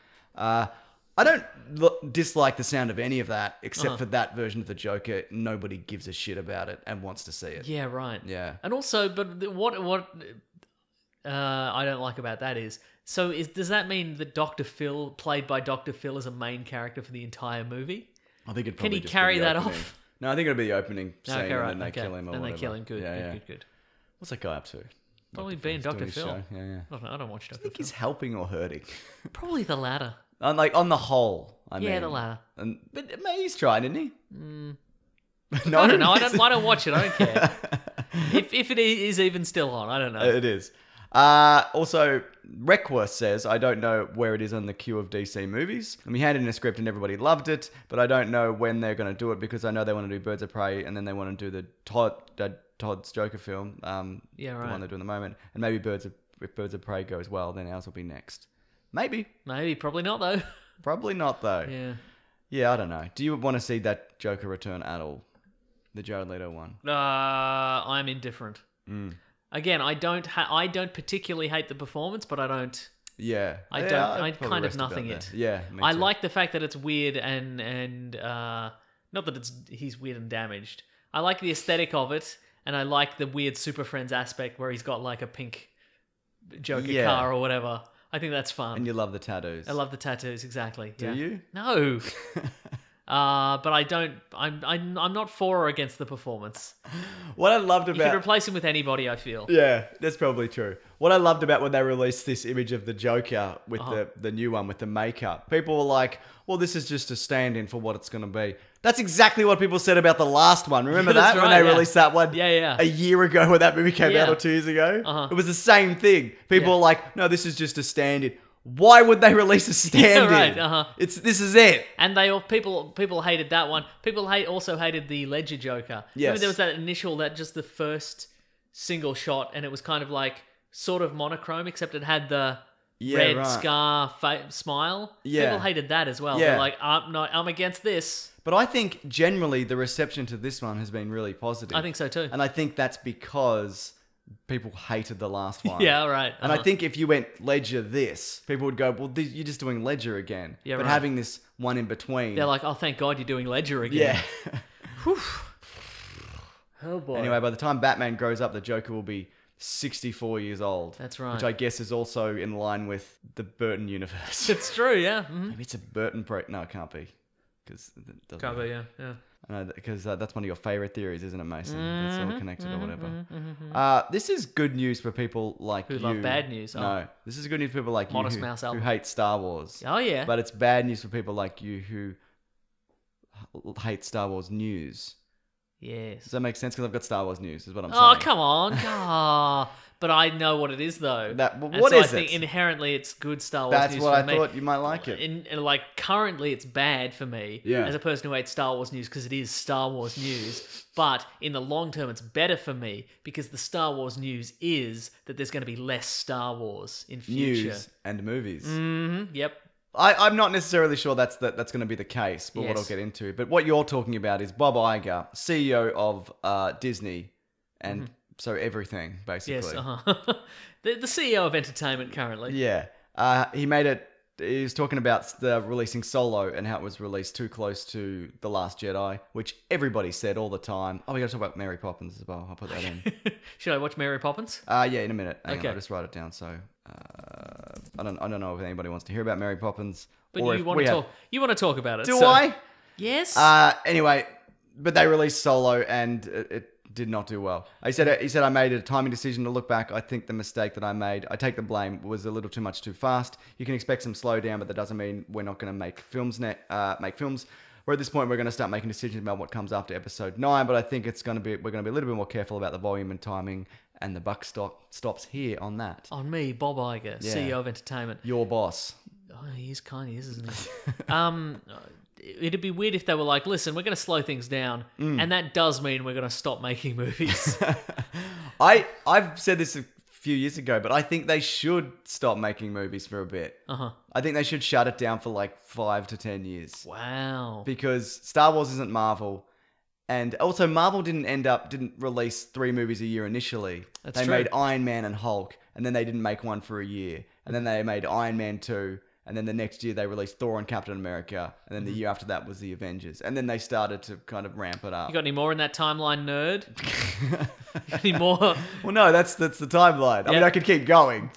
I don't dislike the sound of any of that, except for that version of the Joker. Nobody gives a shit about it and wants to see it. Yeah, right. Yeah. And also, but what I don't like about that is, does that mean that Dr. Phil, played by Dr. Phil, is a main character for the entire movie? I think it'd Can probably he just carry be the that opening. off? No, I think it'll be the opening scene Okay, right. and then they kill him or and whatever. they kill him. Good, Yeah, good. What's that guy up to? Probably being Phil's Dr. doing his Phil. show. Yeah. I don't watch Dr. I think Phil. he's helping or hurting. Probably the latter. On the whole, I mean. Yeah, the latter. But he's trying, isn't he? No, No, I don't know. I don't watch it. I don't care. if it is even still on, I don't know. It is. Also, Requa says, I don't know where it is on the queue of DC movies. And we handed in a script and everybody loved it, but I don't know when they're going to do it because I know they want to do Birds of Prey and then they want to do the Todd's Joker film. Yeah, The right. one they're doing at the moment. And maybe if Birds of Prey goes well, then ours will be next. Maybe. Probably not though. Probably not, though. Yeah. Yeah, I don't know. Do you want to see that Joker return at all? The Jared Leto one? I'm indifferent. Again, I don't particularly hate the performance, but I don't. Yeah. I Yeah, don't. I'd I probably kind of rest about nothing there. it. Yeah, me I too. like the fact that it's weird and not that he's weird and damaged. I like the aesthetic of it, and I like the weird Super Friends aspect where he's got like a pink Joker Yeah. car or whatever. I think that's fun. And you love the tattoos. I love the tattoos, exactly. Do yeah. you? No. But I don't. I'm not for or against the performance. What I loved You could about... replace him with anybody, I feel. Yeah, that's probably true. What I loved about when they released this image of the Joker with the new one with the makeup, people were like, well, this is just a stand-in for what it's going to be. That's exactly what people said about the last one. Remember That's that? When right, they yeah. released that one Yeah. a year ago when that movie came Yeah. out or 2 years ago? Uh-huh. It was the same thing. People Yeah. were like, no, this is just a stand-in. Why would they release a stand-in? right, uh-huh. This is it. And people hated that one. People also hated the Ledger Joker. Yes. Remember there was that initial, just the first single shot, and it was kind of like sort of monochrome, except it had the red right. scar smile. Yeah. People hated that as well. Yeah. They're like, I'm against this. But I think generally the reception to this one has been really positive. I think so too. And I think that's because people hated the last one. Yeah, right. And I Uh-huh. think if you went Ledger this, people would go, well, you're just doing Ledger again. Yeah, but right. having this one in between. They're like, oh, thank God you're doing Ledger again. yeah. Oh boy. Anyway, by the time Batman grows up, the Joker will be 64 years old. That's right. Which I guess is also in line with the Burton universe. It's true, yeah. Mm-hmm. Maybe it's a Burton No, it can't be. Because it doesn't. Cover, yeah. Because that's one of your favorite theories, isn't it, Mason? It's all connected or whatever. This is good news for people like Who you. love bad news. Oh. No, this is good news for people like Modest you Mouse who album. hate Star Wars. Oh, yeah. But it's bad news for people like you who hate Star Wars news. Yes. Does that make sense? Because I've got Star Wars news, is what I'm Oh, saying. come on. Ah, But I know what it is, though. What I is think it? Inherently, it's good Star Wars That's news what for I me. thought you might like it. Like, currently, it's bad for me as a person who hates Star Wars news because it is Star Wars news. But in the long term, it's better for me because the Star Wars news is that there's going to be less Star Wars in future. News and movies. Mm-hmm. Yep. I'm not necessarily sure that's going to be the case, but what Yes. I'll get into. But what you're talking about is Bob Iger, CEO of Disney, and so everything, basically. Yes. The CEO of entertainment currently. Yeah. He made it. He was talking about the releasing Solo and how it was released too close to The Last Jedi, which everybody said all the time. Oh, we got to talk about Mary Poppins as well. I'll put that in. Should I watch Mary Poppins? Yeah, in a minute. Hang on, Okay. I'll just write it down. So I don't know if anybody wants to hear about Mary Poppins. But or you if want we to have- talk. You want to talk about it? Do so- I? Yes. Anyway, but they released Solo and it did not do well. He said I made a timing decision to look back. I think the mistake that I made, I take the blame, was a little too much too fast. You can expect some slowdown, but that doesn't mean we're not going to make films. Where at this point we're going to start making decisions about what comes after episode 9. But I think we're going to be a little bit more careful about the volume and timing, and the buck stops here on that. On me, Bob Iger, Yeah. CEO of entertainment. Your boss. Oh, he's kind of is, isn't he? It'd be weird if they were like, listen, we're going to slow things down, and that does mean we're going to stop making movies. I've said this a few years ago, but I think they should stop making movies for a bit. I think they should shut it down for like 5 to 10 years. Wow. Because Star Wars isn't Marvel. And also Marvel didn't release 3 movies a year initially. That's they true. made Iron Man and Hulk, and then they didn't make one for a year. And then they made Iron Man 2, and then the next year they released Thor and Captain America, and then the year after that was the Avengers. And then they started to kind of ramp it up. You got any more in that timeline, nerd? Any more? Well, no, that's the timeline. I mean, Yeah. I could keep going,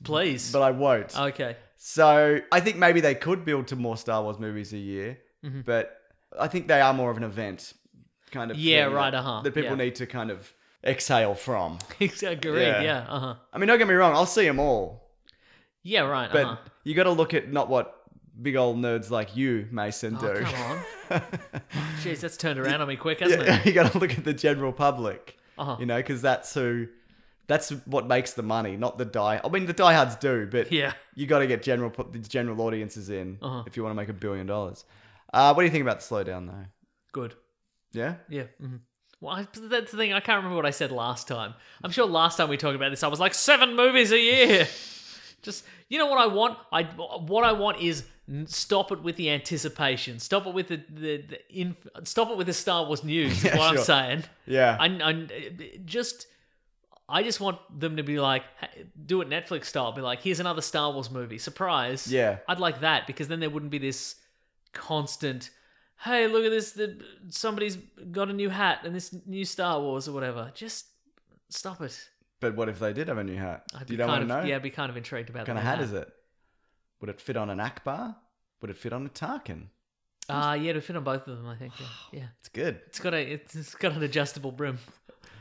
Please. but I won't. Okay. So I think maybe they could build to more Star Wars movies a year, but I think they are more of an event kind of Yeah, thing right, that people yeah. need to kind of exhale from. Agreed, yeah. I mean, don't get me wrong, I'll see them all, Yeah, right, but you got to look at not what big old nerds like you, Mason, do. Oh, come on. Jeez, that's turned around on me quick, hasn't Yeah, it? you got to look at the general public, Uh-huh. you know, because that's what makes the money, not the die. I mean, the diehards do, but Yeah. you got to get the general audiences in Uh-huh. if you want to make $1 billion. What do you think about the slowdown, though? Good. Yeah? Yeah. Well, that's the thing. I can't remember what I said last time. I'm sure last time we talked about this, I was like 7 movies a year. Just, you know what I want? What I want is stop it with the anticipation. Stop it with stop it with the Star Wars news. Is Yeah, what I'm sure. saying. Yeah. I just want them to be like, hey, do it Netflix style. Be like, here's another Star Wars movie. Surprise. Yeah. I'd like that because then there wouldn't be this constant, hey, look at this. Somebody's got a new hat and this new Star Wars or whatever. Just stop it. But what if they did have a new hat? I'd You be don't want kind to of, know? Yeah, I'd be kind of intrigued about What kind that. of hat is it? Would it fit on an Akbar? Would it fit on a Tarkin? Yeah, it'd fit on both of them, I think. Yeah. It's good. It's got an adjustable brim.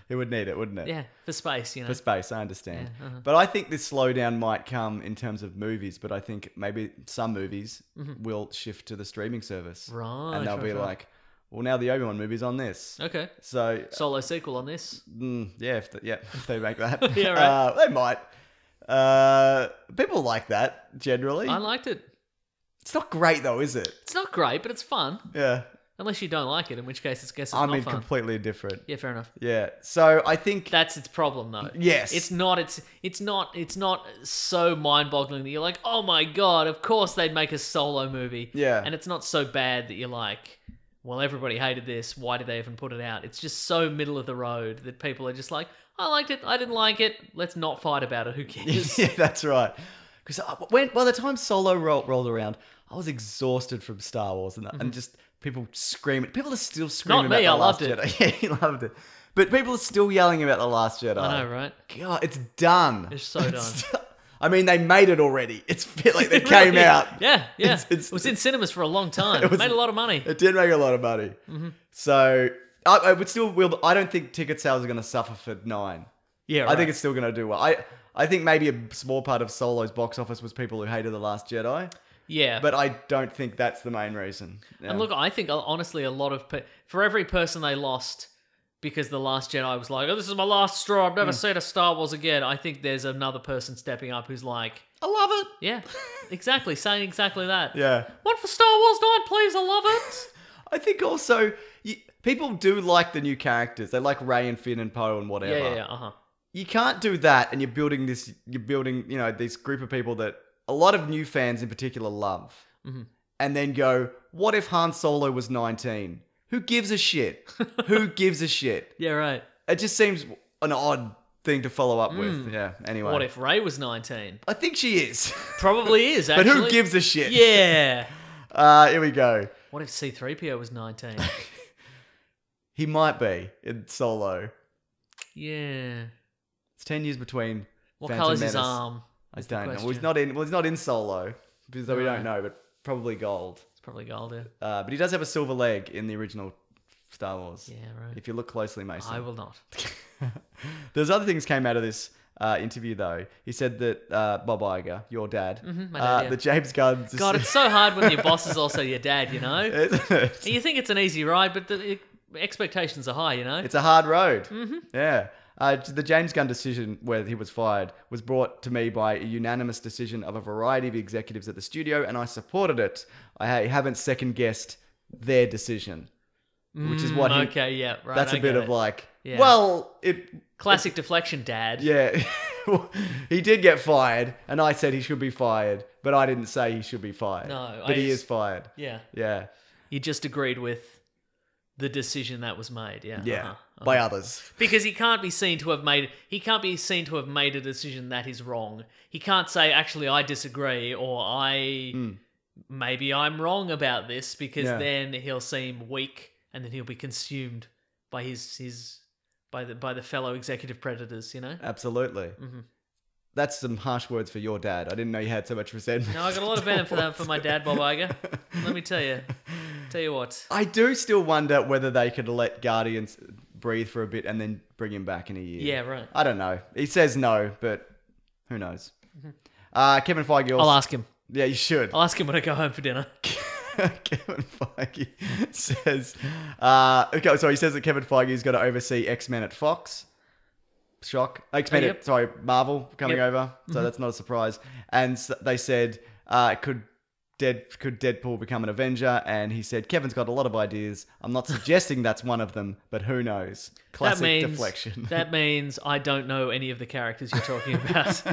It would need it, wouldn't it? Yeah, for space, you know. For space, I understand. Yeah, uh-huh. But I think this slowdown might come in terms of movies, but I think maybe some movies will shift to the streaming service. Right, And they'll right, be right. like, well, now the Obi-Wan movie's on this. Okay. So, Solo sequel on this. if they make that. Yeah, right. They might. People like that, generally. I liked it. It's not great, though, is it? It's not great, but it's fun. Yeah. Unless you don't like it, in which case it's I not mean, fun. completely different. Yeah, fair enough. Yeah. So I think That's its problem, though. Yes. It's not so mind-boggling that you're like, oh my god, of course they'd make a Solo movie. Yeah. And it's not so bad that you're like, well, everybody hated this. Why did they even put it out? It's just so middle of the road that people are just like, I liked it. I didn't like it. Let's not fight about it. Who cares? yeah, that's right. Because by the time Solo rolled around, I was exhausted from Star Wars and just people screaming. People are still screaming Not me, about The I Last loved it. Jedi. Yeah, he loved it. But people are still yelling about The Last Jedi. I know, right? God, it's done. It's so done. I mean, they made it already. It's like they came Really? out. Yeah. It's- it was in cinemas for a long time. It was- Made a lot of money. It did make a lot of money. So I would still will. I don't think ticket sales are going to suffer for 9. Yeah, right. I think it's still going to do well. I think maybe a small part of Solo's box office was people who hated The Last Jedi, yeah. but I don't think that's the main reason. Yeah. And look, I think honestly, a lot of for every person they lost because The Last Jedi was like, oh, this is my last straw. I've never seen a Star Wars again. I think there's another person stepping up who's like, I love it. yeah, exactly, saying exactly that. Yeah. One for Star Wars 9, please. I love it. I think also people do like the new characters. They like Rey and Finn and Poe and whatever. Yeah. You can't do that, and you're building, this group of people that a lot of new fans in particular love. Mm-hmm. And then go, what if Han Solo was 19? Who gives a shit? Who gives a shit? Yeah, right. It just seems an odd thing to follow up with. Yeah, anyway. What if Rey was 19? I think she is. Probably is, But actually. who gives a shit? Yeah. Here we go. What if C-3PO was 19? He might be in Solo. Yeah. It's 10 years between What Phantom colour's his Menace. arm? I is the don't know. question. He's not in Solo, because we Right. don't know, but probably gold. It's probably gold, yeah. But he does have a silver leg in the original Star Wars. Yeah, right. If you look closely, Mason. I will not. There's other things came out of this interview, though. He said that Bob Iger, your dad, my dad, yeah. that James Gunn... God, it's so hard when your boss is also your dad, you know? Isn't it? You think it's an easy ride, but the expectations are high, you know? It's a hard road. Mm-hmm. Yeah. The James Gunn decision where he was fired was brought to me by a unanimous decision of a variety of executives at the studio, and I supported it. I haven't second-guessed their decision, which is what Okay, yeah, right. That's I a bit get of it. like, Yeah. well, Classic deflection, Dad. yeah. He did get fired, and I said he should be fired, but I didn't say he should be fired. No, but he is fired. Yeah. Yeah. You just agreed with the decision that was made, yeah. Yeah. By others. Because he can't be seen to have made a decision that is wrong. He can't say, actually, I disagree, or maybe I'm wrong about this, because then he'll seem weak, and then he'll be consumed by by the fellow executive predators, you know? Absolutely. Mm-hmm. That's some harsh words for your dad. I didn't know you had so much resentment. No, I got a lot of venom for that for my dad, Bob Iger. Let me tell you. Tell you what. I do still wonder whether they could let Guardians breathe for a bit and then bring him back in a year. Yeah, right. I don't know. He says no, but who knows? Kevin Feige also... I'll ask him. Yeah, you should. I'll ask him when I go home for dinner. Kevin Feige says... he says that Kevin Feige is going to oversee X-Men at Fox. Shock. X-Men Yep. at, sorry, Marvel coming over. So that's not a surprise. And they said, could Deadpool become an Avenger? And he said, Kevin's got a lot of ideas. I'm not suggesting that's one of them, but who knows? Classic deflection. That means I don't know any of the characters you're talking about.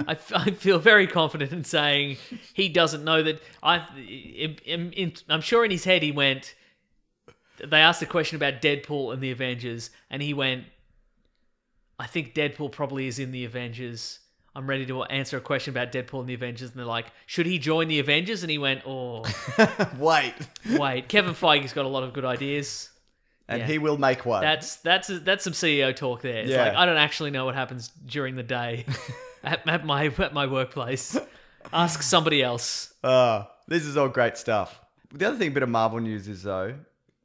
I feel very confident in saying he doesn't know that. I'm sure in his head he went, they asked a question about Deadpool and the Avengers, and he went, I think Deadpool probably is in the Avengers. I'm ready to answer a question about Deadpool and the Avengers. And they're like, should he join the Avengers? And he went, oh. Wait. Kevin Feige's got a lot of good ideas. And Yeah. he will make one. That's some CEO talk there. It's Yeah. like, I don't actually know what happens during the day at my workplace. Ask somebody else. This is all great stuff. The other thing, bit of Marvel news is though...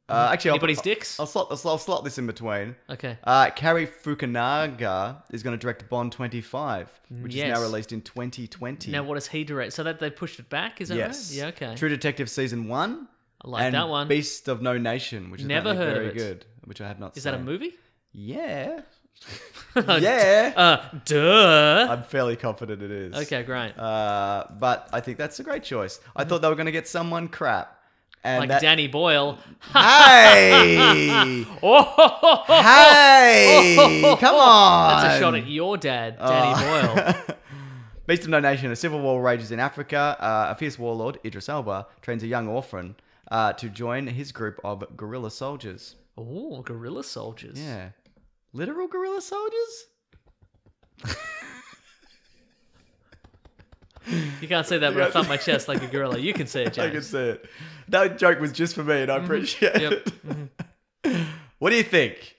actually, Anybody's dicks? I'll slot this in between. Okay. Cary Fukunaga is going to direct Bond 25, which is now released in 2020. Now, what does he direct? So that they pushed it back, is that Yes. right? Yeah, okay. True Detective Season 1. I like and that one. Beast of No Nation, which is Never apparently heard very of it. good, which I have not Is seen. that a movie? Yeah. Yeah. Duh. I'm fairly confident it is. Okay, great. But I think that's a great choice. I thought they were going to get someone crap. And Like Danny Boyle. Hey! Oh, Hey! Come on! that's a shot at your dad, Danny Boyle. Beast of No Nation, a civil war rages in Africa. A fierce warlord, Idris Elba, trains a young orphan to join his group of guerrilla soldiers. Oh, guerrilla soldiers. Yeah. Literal guerrilla soldiers? You can't say that, but I thump my chest like a gorilla. You can say it, I can James. see it. That joke was just for me, and I appreciate Yep. it. What do you think?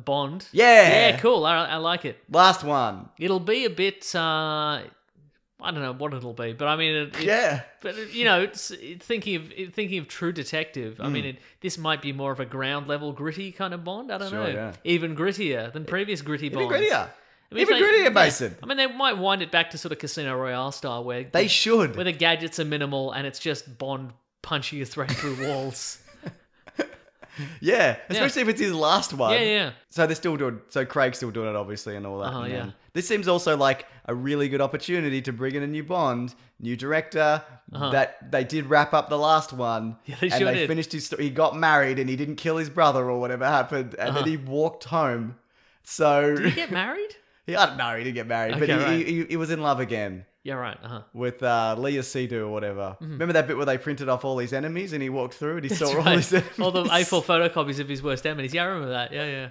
Bond. Yeah. Yeah, cool. I like it. Last one. It'll be a bit. I don't know what it'll be, but I mean, Yeah. But you know, it's thinking of True Detective. I mean, this might be more of a ground level gritty kind of Bond. I don't Sure, know. yeah. Even grittier than previous gritty Even Bonds. grittier. I mean, Even if they- grittier, yeah. Mason. I mean, they might wind it back to sort of Casino Royale style, where They should. where the gadgets are minimal and it's just Bond punching his way through walls. Yeah, especially if it's his last one. Yeah. So they're still doing. So Craig's still doing it, obviously, and all that. Uh-huh, and then yeah. This seems also like a really good opportunity to bring in a new Bond, new director. That they did wrap up the last one. Yeah, they and sure they did. finished his story. He got married and he didn't kill his brother or whatever happened, and then he walked home. So Did he get married? I don't know, he didn't get married, Okay, but right. he was in love again. Yeah, right. With Leah Seydoux or whatever. Remember that bit where they printed off all his enemies and he walked through and he saw all his enemies? All the A4 photocopies of his worst enemies. Yeah, I remember that. Yeah.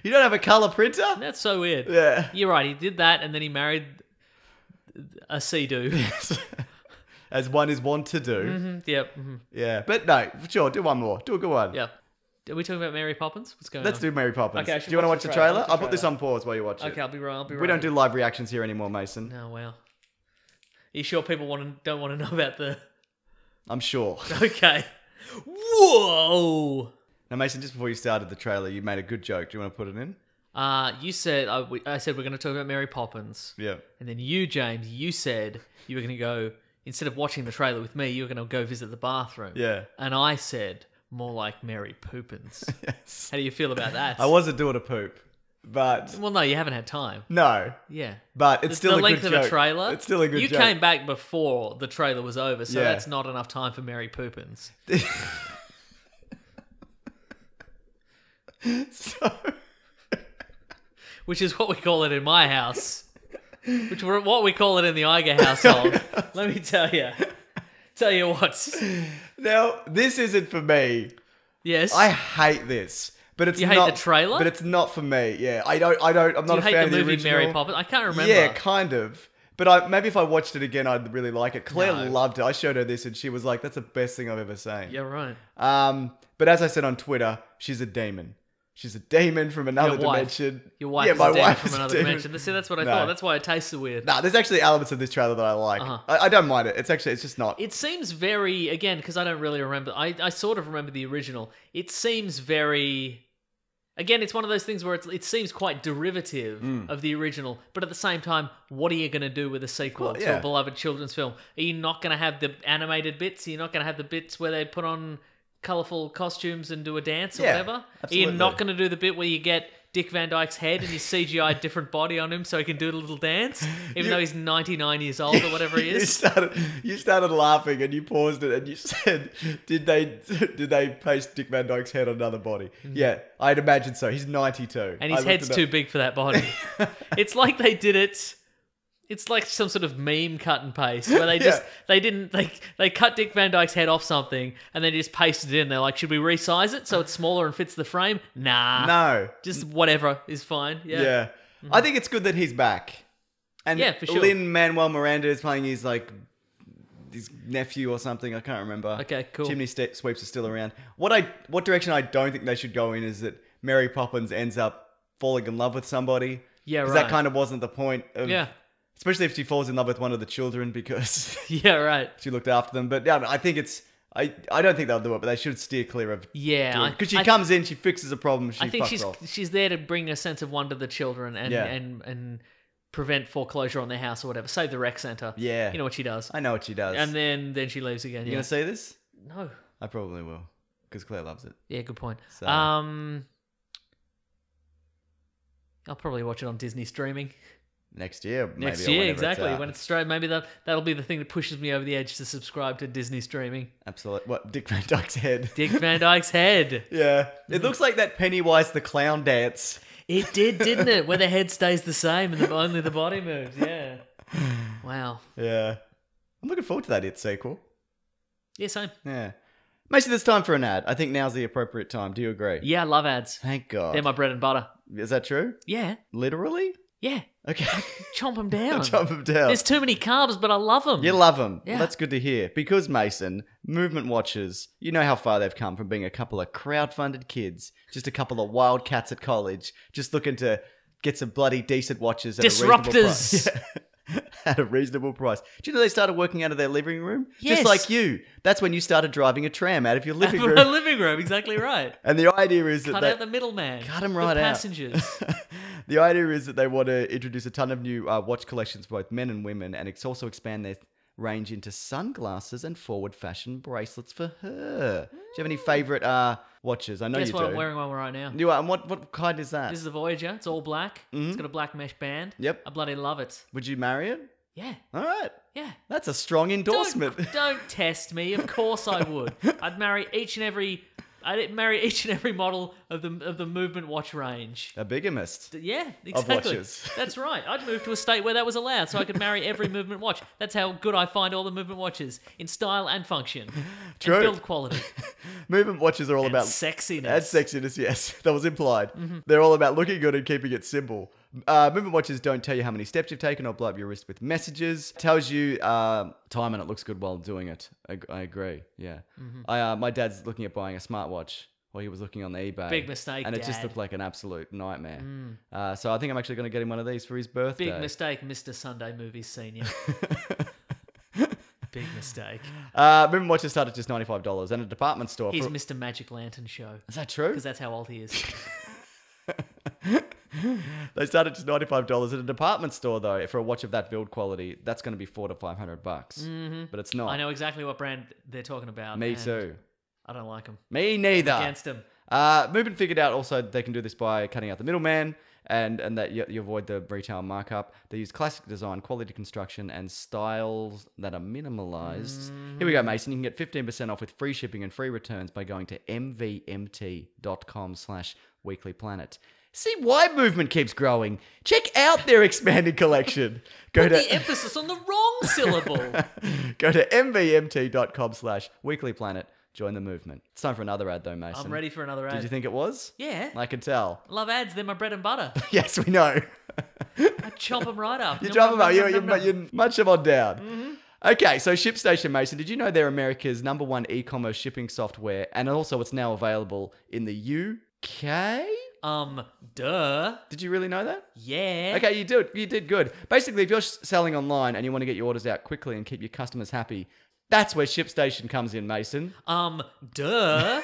You don't have a colour printer? That's so weird. Yeah. You're right. He did that, and then he married a Sea-Doo. As one is wont to do. Yep. Yeah. But no, sure, do one more. Do a good one. Yeah. Are we talking about Mary Poppins? What's going Let's on? do Mary Poppins. Okay, I do should you want to watch watch the the trailer. trailer? Watch the I'll put this trailer. on pause while you watch it. Okay, I'll be right. We don't do live reactions here anymore, Mason. Oh, wow. Are you sure people don't want to know about the... I'm sure. Okay. Whoa! Now, Mason, just before you started the trailer, you made a good joke. Do you want to put it in? You said... I said we're going to talk about Mary Poppins. Yeah. And then you, James, you said you were going to go... Instead of watching the trailer with me, you were going to go visit the bathroom. Yeah. And I said, more like Mary Poppins. Yes. How do you feel about that? I wasn't doing a poop, but... Well, no, you haven't had time. No. Yeah. But it's still the a good length joke. of a trailer. It's still a good You joke. came back before the trailer was over, so Yeah. that's not enough time for Mary Poppins. So... Which is what we call it in my house. Which is what we call it in the Iger household. Let me tell you. Tell you what. Now, this isn't for me. Yes. I hate this. But it's You hate not the trailer? But it's not for me. Yeah. I'm not Do a you fan hate of the the movie original. Mary Poppins? I can't remember. Yeah, kind of. But maybe if I watched it again, I'd really like it. Claire No. loved it. I showed her this and she was like, that's the best thing I've ever seen. Yeah, right. But as I said on Twitter, she's a demon. She's a demon from another Your wife. dimension. Your wife Yeah, is my a demon wife from is a another demon. dimension. See, that's what I No. thought. That's why it tastes so weird. Nah, there's actually elements of this trailer that I like. Uh-huh. I don't mind it. It's just not. It seems very, again, because I don't really remember. I sort of remember the original. It seems very... Again, it's one of those things where it seems quite derivative of the original, but at the same time, what are you going to do with a sequel Well, to yeah. a beloved children's film? Are you not going to have the animated bits? Are you not going to have the bits where they put on colourful costumes and do a dance or Yeah, whatever? absolutely. Are you not going to do the bit where you get Dick Van Dyke's head and you CGI a different body on him so he can do a little dance, even though he's 99 years old or whatever he is? You started laughing and you paused it and you said, "Did they paste Dick Van Dyke's head on another body?" Yeah, I'd imagine so. He's 92, And his head's too big for that body. It's like they did it. It's like some sort of meme cut and paste where they cut Dick Van Dyke's head off something and then just pasted it in. They're like, should we resize it so it's smaller and fits the frame? Nah. No. Just whatever is fine. Yeah. Yeah. I think it's good that he's back. And Yeah, for sure. Lin-Manuel Miranda is playing his nephew or something. I can't remember. Okay, cool. Chimney Sweeps are still around. What direction I don't think they should go in is that Mary Poppins ends up falling in love with somebody. Yeah, Because right. that kind of wasn't the point of... Yeah. Especially if she falls in love with one of the children because Yeah, right. she looked after them. But yeah, I think it's... I don't think they'll do it, but they should steer clear of... Yeah. Because she comes in, she fixes a problem, she I think fucks off. she's there to bring a sense of wonder to the children and, Yeah. and prevent foreclosure on their house or whatever. Save the rec center. Yeah. You know what she does. I know what she does. And then she leaves again. You Yeah. going to see this? No. I probably will. Because Claire loves it. Yeah, good point. So- I'll probably watch it on Disney streaming Next year, maybe. next or year. whenever it's Exactly out. when it's straight. Maybe that'll be the thing that pushes me over the edge to subscribe to Disney streaming. Absolutely. What? Dick Van Dyke's head. Dick Van Dyke's head. Yeah. It looks like that Pennywise the Clown dance. It did, didn't it? Where the head stays the same and only the body moves. Yeah. Wow. Yeah. I'm looking forward to that It sequel. Yeah, same. Yeah. Mason, it's time for an ad. I think now's the appropriate time. Do you agree? Yeah, I love ads. Thank God. They're my bread and butter. Is that true? Yeah. Literally? Yeah. Okay. Chomp them down. Chop them down. There's too many carbs, but I love them. You love them. Yeah. Well, that's good to hear. Because, Mason, Movement Watchers, you know how far they've come from being a couple of crowd-funded kids, just a couple of wildcats at college, just looking to get some bloody decent watches at a reasonable Disruptors. price. Yeah. At a reasonable price. Do you know they started working out of their living room? Yes. Just like you. That's when you started driving a tram out of your living My room. living room, exactly right. And the idea is that Cut out the middleman. Cut 'em the right out. passengers. The idea is that they want to introduce a ton of new watch collections for both men and women, and it's also expand range into sunglasses and forward fashion bracelets for her. Do you have any favourite watches? I know Guess you what? do. I'm wearing one right now. You are, and what kind is that? This is the Voyager. It's all black. It's got a black mesh band. Yep. I bloody love it. Would you marry it? Yeah. All right. Yeah. That's a strong endorsement. Don't test me. Of course I would. I'd marry each and every model of the movement watch range. A bigamist. Yeah, exactly. watches. That's right. I'd move to a state where that was allowed so I could marry every movement watch. That's how good I find all the movement watches in style and function. True. And build quality. Movement watches are all And about sexiness. And sexiness, yes. That was implied. They're all about looking good and keeping it simple. Movement watches don't tell you how many steps you've taken or blow up your wrist with messages. Tells you time and it looks good while doing it. I agree. Yeah. My dad's looking at buying a smartwatch while he was looking on the eBay. Big mistake, And it just Dad. looked like an absolute nightmare. So I think I'm actually going to get him one of these for his birthday. Big mistake, Mr. Sunday Movies Senior. Big mistake. Movement watches start at just $95 and a department store. He's Mr. Magic Lantern Show. Is that true? Because that's how old he is. They start at just $95 at a department store, though. For a watch of that build quality, that's going to be $400 to $500. But it's not. I know exactly what brand they're talking about. Me and too. I don't like them. Me neither. Against them. Movement figured out also they can do this by cutting out the middleman and that you avoid the retail markup. They use classic design, quality construction, and styles that are minimalized. Here we go, Mason. You can get 15% off with free shipping and free returns by going to mvmt.com/weeklyplanet. See why Movement keeps growing. Check out their expanded collection. Go Put to the emphasis on the wrong syllable. go to mvmt.com/weeklyplanet. Join the movement. It's time for another ad, though, Mason. I'm ready for another ad. Did you think it was? Yeah. I could tell. Love ads. They're my bread and butter. Yes, we know. I chop them right up. You drop them out. You munch them on down. Okay, so ShipStation, Mason. Did you know they're America's #1 e-commerce shipping software, and also it's now available in the UK? Duh. Did you really know that? Yeah. Okay, you did good. Basically, if you're selling online and you want to get your orders out quickly and keep your customers happy, that's where ShipStation comes in, Mason. Duh.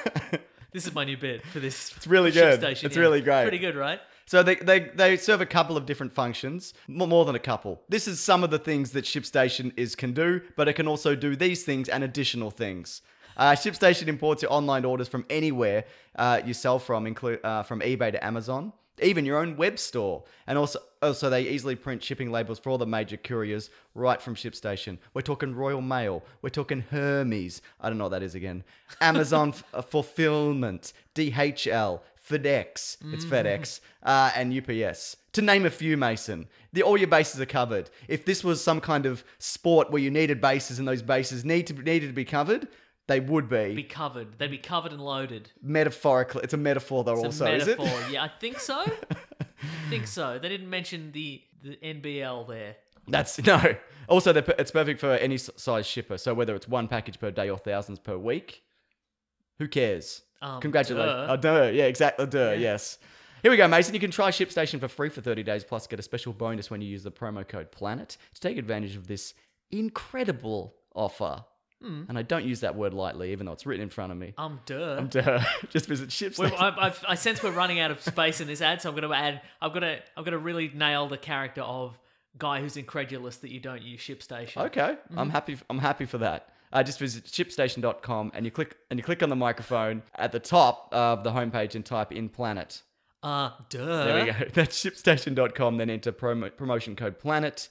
This is my new bit for this. It's really good. ShipStation, It's really great. Pretty good, right? So they serve a couple of different functions, more than a couple. This is some of the things that ShipStation can do, but it can also do these things and additional things. ShipStation imports your online orders from anywhere you sell from eBay to Amazon, even your own web store. And also they easily print shipping labels for all the major couriers right from ShipStation. We're talking Royal Mail. We're talking Hermes. I don't know what that is again. Amazon Fulfillment, DHL, FedEx. It's FedEx. And UPS. To name a few, Mason. All your bases are covered. If this was some kind of sport where you needed bases and those bases needed to be covered, they would be covered. They'd be covered and loaded. Metaphorically. It's a metaphor, though, It's also, a is it? metaphor. Yeah, I think so. I think so. They didn't mention the NBL there. No. Also, it's perfect for any size shipper. So whether it's one package per day or thousands per week, who cares? Congratulations. Duh. Oh, duh. Yeah, exactly. Duh, yes. Here we go, Mason. You can try ShipStation for free for 30 days, plus get a special bonus when you use the promo code PLANET to take advantage of this incredible offer. And I don't use that word lightly, even though it's written in front of me. Duh. Duh. Just visit ShipStation. I sense we're running out of space in this ad, so I'm going to add. I've got to really nail the character of guy who's incredulous that you don't use ShipStation. Okay, I'm happy for that. Just visit ShipStation.com and you click on the microphone at the top of the homepage and type in Planet. Duh. There we go. That's ShipStation.com. Then enter promotion code PLANET.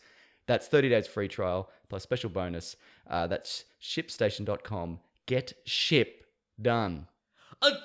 That's 30 days free trial plus special bonus. That's ShipStation.com. Get ship done.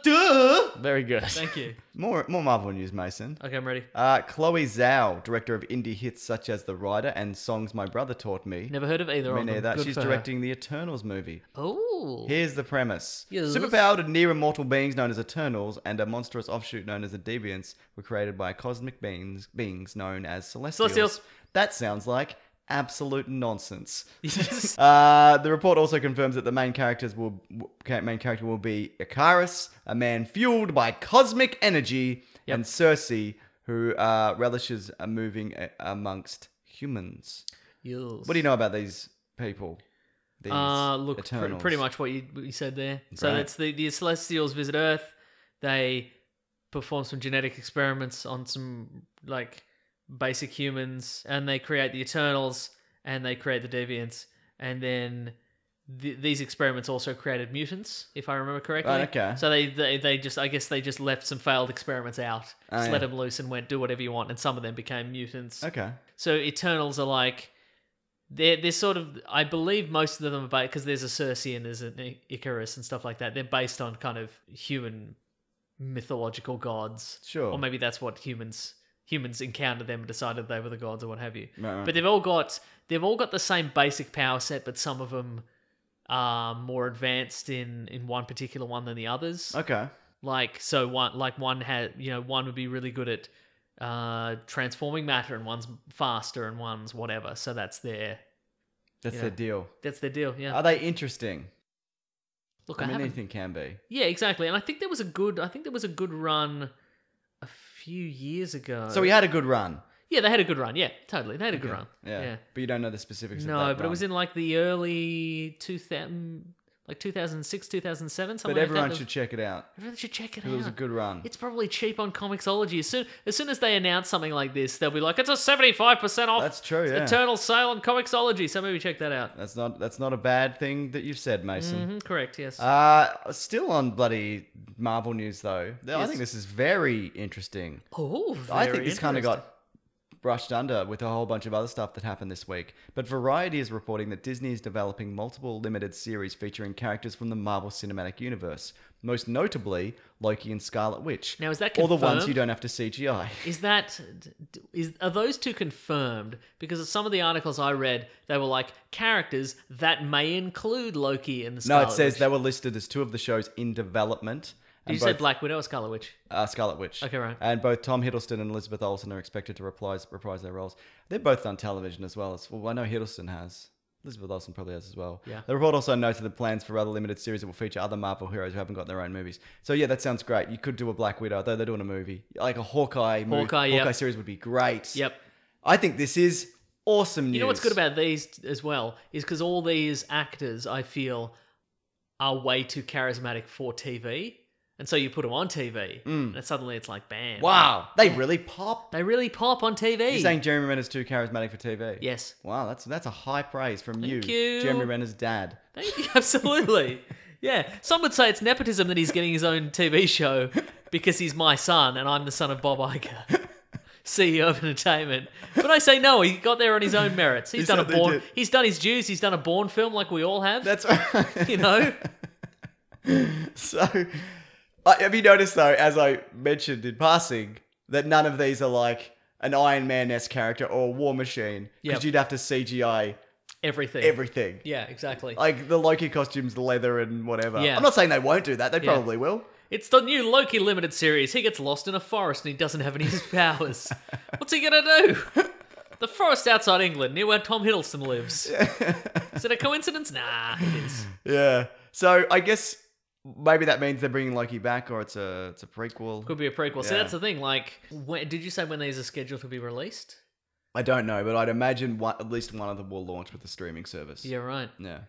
Duh. Very good. Thank you. More Marvel news, Mason. Okay, I'm ready. Chloe Zhao, director of indie hits such as The Rider and Songs My Brother Taught Me. Never heard of either Me of them. neither. Good She's for her. directing the Eternals movie. Oh. Here's the premise. Yes. Superpowered and near immortal beings known as Eternals and a monstrous offshoot known as the Deviants were created by cosmic beings known as Celestials. That sounds like absolute nonsense. Yes. The report also confirms that the main character will be Icarus, a man fueled by cosmic energy, and Cersei, who relishes moving amongst humans. Yes. What do you know about these people? These Look, Eternals? pretty much what you said there. So Right. it's the Celestials visit Earth. They perform some genetic experiments on some basic humans, and they create the Eternals, and they create the Deviants, and then these experiments also created mutants, if I remember correctly. Right, okay. So they just, I guess they just left some failed experiments out, just let them loose and went, do whatever you want, and some of them became mutants. Okay. So Eternals are like, they're sort of, I believe most of them are, because there's a Circe and there's an Icarus and stuff like that, they're based on kind of human mythological gods. Sure. Or maybe that's what humans encountered them and decided they were the gods or what have you. Right. But they've all got the same basic power set, but some of them are more advanced in one particular one than the others. Okay. One had, one would be really good at transforming matter, and one's faster, and one's whatever. So that's their deal. That's their deal. Yeah. Are they interesting? Look, I mean, anything can be. Yeah, exactly. And I think there was a good run a few years ago. So we had a good run. Yeah, they had a good run. Yeah, totally. They had a good run. Yeah. But you don't know the specifics of that No, but run. it was in like the early 2000, like 2006, 2007, something But like everyone that. should check it out. Everyone should check it out. It was a good run. It's probably cheap on Comixology. As soon as they announce something like this, they'll be like, it's a 75% off. That's true, yeah. Eternal sale on Comixology. So maybe check that out. That's not a bad thing that you've said, Mason. Correct, yes. Still on bloody Marvel news though. I think this is very interesting. I think this kind of got brushed under with a whole bunch of other stuff that happened this week. But Variety is reporting that Disney is developing multiple limited series featuring characters from the Marvel Cinematic Universe, most notably Loki and Scarlet Witch. Now, is that all the ones confirmed? you don't have to CGI? Are those two confirmed? Because of some of the articles I read, they were like characters that may include Loki and the Scarlet No, it says Witch. they were listed as two of the shows in development. Did you say Black Widow or Scarlet Witch? Scarlet Witch. Okay, right. And both Tom Hiddleston and Elizabeth Olsen are expected to reprise their roles. They've both done television as well. I know Hiddleston has. Elizabeth Olsen probably has as well. Yeah. The report also noted the plans for other limited series that will feature other Marvel heroes who haven't got their own movies. So yeah, that sounds great. You could do a Black Widow, though they're doing a movie. Like a Hawkeye series would be great. Yep. I think this is awesome news. You know what's good about these as well is because all these actors, I feel, are way too charismatic for TV. And so you put them on TV, and suddenly it's like, bam. Wow, they really pop. They really pop on TV. You're saying Jeremy Renner's too charismatic for TV? Yes. Wow, that's a high praise from Thank you, you. Jeremy Renner's dad. Thank you, absolutely. Yeah, some would say it's nepotism that he's getting his own TV show because he's my son and I'm the son of Bob Iger, CEO of entertainment. But I say no, he got there on his own merits. He's done his dues. He's done a Bourne film like we all have. That's right. You know. So, have you noticed though, as I mentioned in passing, that none of these are like an Iron Man-esque character or a War Machine? Because Yep. you'd have to CGI everything. Yeah, exactly. Like the Loki costumes, the leather and whatever. Yeah. I'm not saying they won't do that. They probably will. It's the new Loki limited series. He gets lost in a forest and he doesn't have any of his powers. What's he gonna do? The forest outside England, near where Tom Hiddleston lives. Is it a coincidence? Nah, it is. Yeah. So I guess maybe that means they're bringing Loki back, or it's a prequel. Could be a prequel. See, Yeah. that's the thing. Like, did you say when these are scheduled to be released? I don't know, but I'd imagine at least one of them will launch with the streaming service. Yeah, right. Yeah.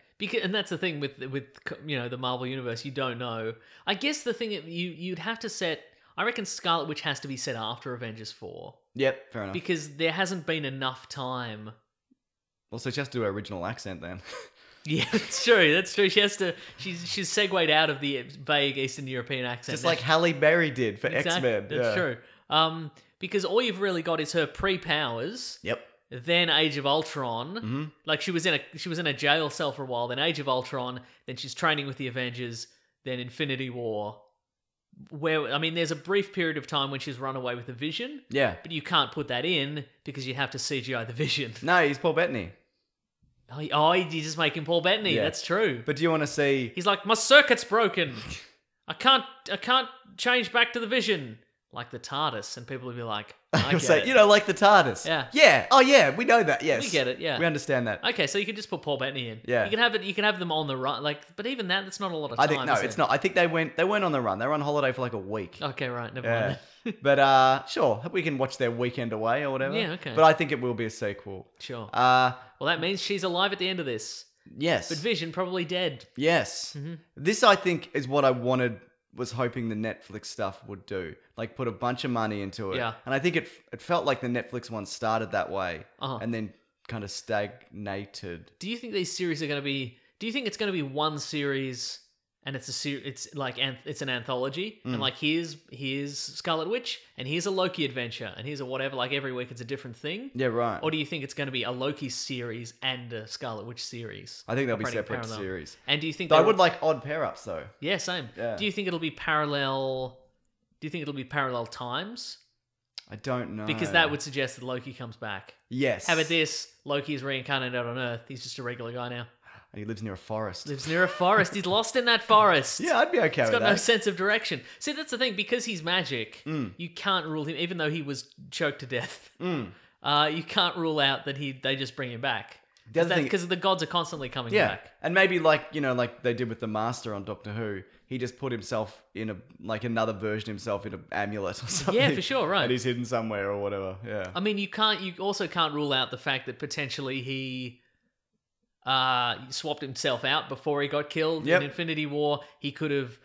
And that's the thing with the Marvel universe. You don't know. I guess the thing you'd have to set. I reckon Scarlet Witch has to be set after Avengers 4 Yep. Fair enough. because there hasn't been enough time. Also, just do her original accent then. Yeah, that's true. That's true. She has to. She's segued out of the vague Eastern European accent. Just like Halle Berry did for X-Men. That's true. Because all you've really got is her pre-powers. Yep. Then Age of Ultron. Like she was in a jail cell for a while. Then Age of Ultron. Then she's training with the Avengers. Then Infinity War. Where there's a brief period of time when she's run away with the Vision. Yeah. But you can't put that in because you have to CGI the Vision. No, he's Paul Bettany. Oh, you're just making Paul Bettany. Yeah. That's true. But do you want to see... He's like, my circuit's broken. I can't change back to the Vision. Like the TARDIS. And people will be like, I get it. like the TARDIS. Yeah. Yeah. Oh, yeah. We know that. Yes. We get it, yeah. We understand that. Okay, so you can just put Paul Bettany in. Yeah. You can have them on the run. But even that's not a lot of time. I think, no, is it? it's not. I think they went on the run. They were on holiday for like a week. Okay, right. Never Yeah. mind. But sure, we can watch their weekend away or whatever. Yeah, okay. But I think it will be a sequel. Sure. Well, Well, that means she's alive at the end of this. yes. But Vision probably dead. Yes. This, I think, is what I was hoping the Netflix stuff would do. Like, put a bunch of money into it. Yeah. And I think it felt like the Netflix one started that way. Uh-huh. And then kind of stagnated. Do you think these series are going to be? Do you think it's going to be one series and it's like it's an anthology and like here's Scarlet Witch and here's a Loki adventure and here's a whatever, like every week it's a different thing? Yeah, right. Or do you think it's going to be a Loki series and a Scarlet Witch series? I think they'll be operating separate parallel? series. And do you think Though I they'll- would like odd pair-ups, though. Yeah, same. Yeah. Do you think it'll be parallel? Do you think it'll be parallel times? I don't know. Because that would suggest that Loki comes back. Yes. How about this? Loki is reincarnated on Earth. He's just a regular guy now. And he lives near a forest. Lives near a forest. He's lost in that forest. Yeah, I'd be okay He's with got no that. sense of direction. See, that's the thing. Because he's magic, Mm. you can't rule him, even though he was choked to death. You can't rule out that they just bring him back. The other thing- Because the gods are constantly coming Yeah, back. and maybe like they did with the Master on Doctor Who, he just put himself in another version of himself in an amulet or something. Yeah, for sure, right. And he's hidden somewhere or whatever. Yeah. I mean, you also can't rule out the fact that potentially he swapped himself out before he got killed Yep. in Infinity War. He could have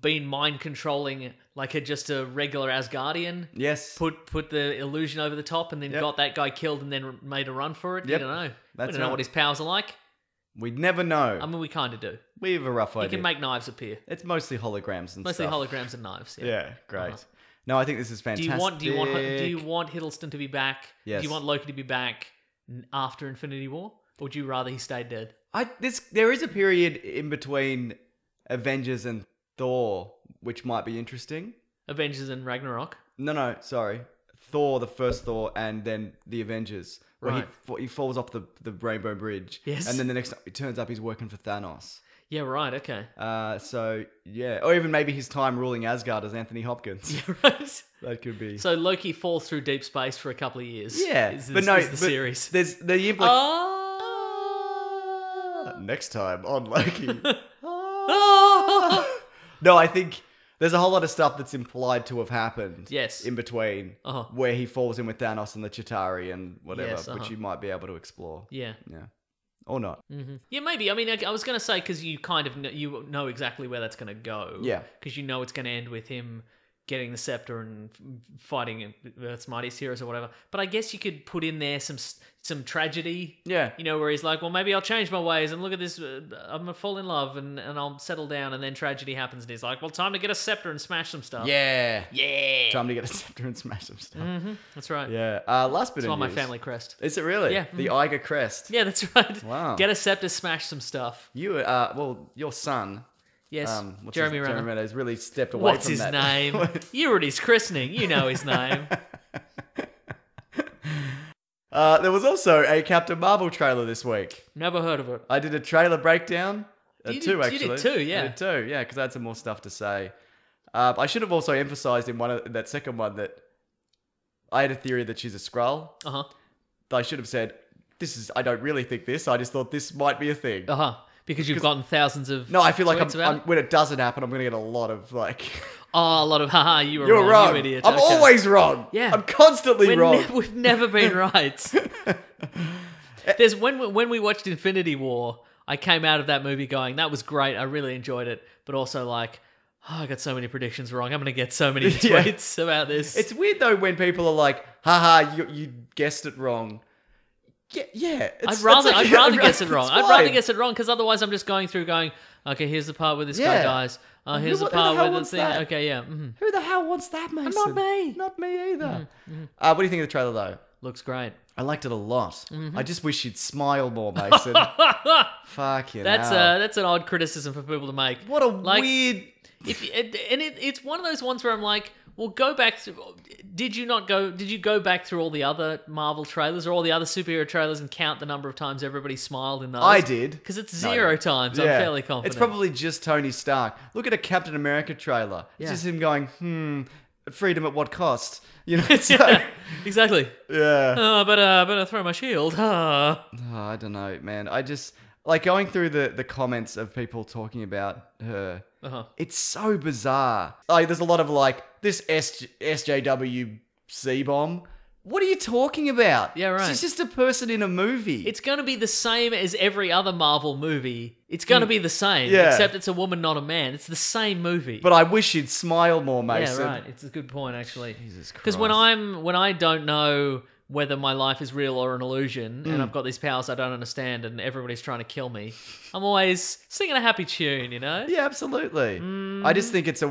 been mind controlling like just a regular Asgardian. Yes. Put the illusion over the top and then Yep. got that guy killed and then made a run for it. Yep. You don't know. We That's don't know right. what his powers are like. We'd never know. I mean, we kind of do. We have a rough He idea. can make knives appear. It's mostly holograms and Mostly stuff. holograms and knives. Yeah. Yeah, great. Uh-huh. No, I think this is Do fantastic. you want Hiddleston to be back? Yes. Do you want Loki to be back after Infinity War? Or would you rather he stayed dead? There is a period in between Avengers and Thor, which might be interesting. Avengers and Ragnarok. No, sorry. Thor, the first Thor, and then the Avengers. Where Right. he falls off the Rainbow Bridge. Yes. And then the next time it turns up he's working for Thanos. Yeah, right, okay. So, yeah. Or even maybe his time ruling Asgard as Anthony Hopkins. Yeah, right. That could be. So Loki falls through deep space for a couple of years. Yeah. Is but no, is the but series. There's the Oh! Next time on Loki. Oh! No, I think there's a whole lot of stuff that's implied to have happened. Yes. In between, Uh-huh. where he falls in with Thanos and the Chitauri and whatever, Yes, which uh-huh. you might be able to explore. Yeah. Yeah. Or not. Yeah, maybe. I mean, I was going to say because you kind of you know exactly where that's going to go. Yeah. Because you know it's going to end with him getting the scepter and fighting Earth's mightiest heroes or whatever. But I guess you could put in there some tragedy. Yeah. You know, where he's like, well, maybe I'll change my ways and look at this. I'm going to fall in love and I'll settle down. And then tragedy happens and he's like, well, time to get a scepter and smash some stuff. Yeah. Yeah. Time to get a scepter and smash some stuff. That's right. Yeah. Last bit That's of on my news. family crest. Is it really? Yeah. The Iger crest. Yeah, that's right. Wow. Get a scepter, smash some stuff. You, your son. Yes. What's Jeremy his, Renner. Jeremy Renner has really stepped away What's from his that. name? You were at his christening. You know his name. There was also a Captain Marvel trailer this week. Never heard of it. I did a trailer breakdown. You Two, did actually. two, yeah. I did two, yeah, because I had some more stuff to say. I should have also emphasized in that second one that I had a theory that she's a Skrull. Uh-huh. I should have said, I don't really think this. I just thought this might be a thing. Uh-huh. Because you've gotten thousands of No, I feel like tweets about it? when it doesn't happen, I'm going to get a lot of like, Oh, a lot of, haha, you were you're wrong. you idiot. I'm Okay. always wrong. Yeah. I'm constantly wrong. We've never been right. There's when we watched Infinity War, I came out of that movie going, that was great. I really enjoyed it. But also like, I got so many predictions wrong. I'm going to get so many Yeah. tweets about this. It's weird though when people are like, haha, you guessed it wrong. Yeah. I'd rather guess it wrong. It's I'd rather fine. guess it wrong because otherwise I'm just going through going, okay, here's the part where this guy Yeah. dies. And Here's who the the part hell where the wants thing. that? Okay, yeah. mhm. Who the hell wants that, Mason? Not me. Not me either. What do you think of the trailer though? Looks great. I liked it a lot. Mm-hmm. I just wish she'd smile more, Mason. Fucking That's hell. that's an odd criticism for people to make. What a like, weird... It's one of those ones where I'm like, well, go back through. Did you go back through all the other Marvel trailers or all the other superhero trailers and count the number of times everybody smiled in those? I did. Because it's 0 times. I'm Yeah. fairly confident. It's probably just Tony Stark. Look at a Captain America trailer. It's Yeah. just him going, freedom at what cost? You know, so, yeah, exactly. yeah. Oh, better throw my shield. Ah. Oh, I don't know, man. I just, like, going through the comments of people talking about her, Uh-huh. it's so bizarre. Like, there's a lot of, like, this SJW C-bomb. What are you talking about? Yeah, right. She's just a person in a movie. It's going to be the same as every other Marvel movie. It's going to be the same, Yeah. except it's a woman, not a man. It's the same movie. But I wish she'd smile more, Mason. yeah, right. It's a good point, actually. Jesus Christ. Because when I don't know whether my life is real or an illusion, and I've got these powers I don't understand, and everybody's trying to kill me, I'm always singing a happy tune, you know? Yeah, absolutely. I just think it's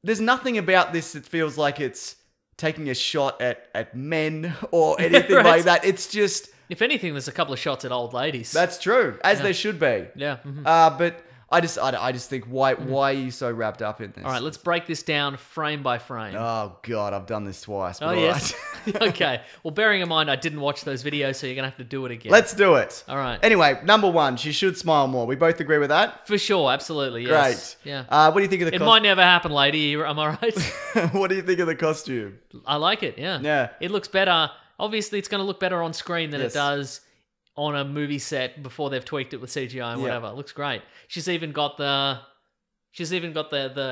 there's nothing about this that feels like it's taking a shot at men or anything Right. like that. It's just... If anything, there's a couple of shots at old ladies. That's true, as there should be. Yeah. Mhm. But I just think, why are you so wrapped up in this? All right, let's break this down frame by frame. Oh, God, I've done this twice. But Oh, all yes. right. Okay. Well, bearing in mind I didn't watch those videos, so you're going to have to do it again. Let's do it. All right. Anyway, number 1, she should smile more. We both agree with that? For sure, absolutely, yes. Great. Yeah. What do you think of the It might never happen, lady. Am I right? What do you think of the costume? I like it, yeah. Yeah. It looks better. Obviously, it's going to look better on screen than Yes. it does on a movie set before they've tweaked it with CGI and whatever. It looks great. She's even got the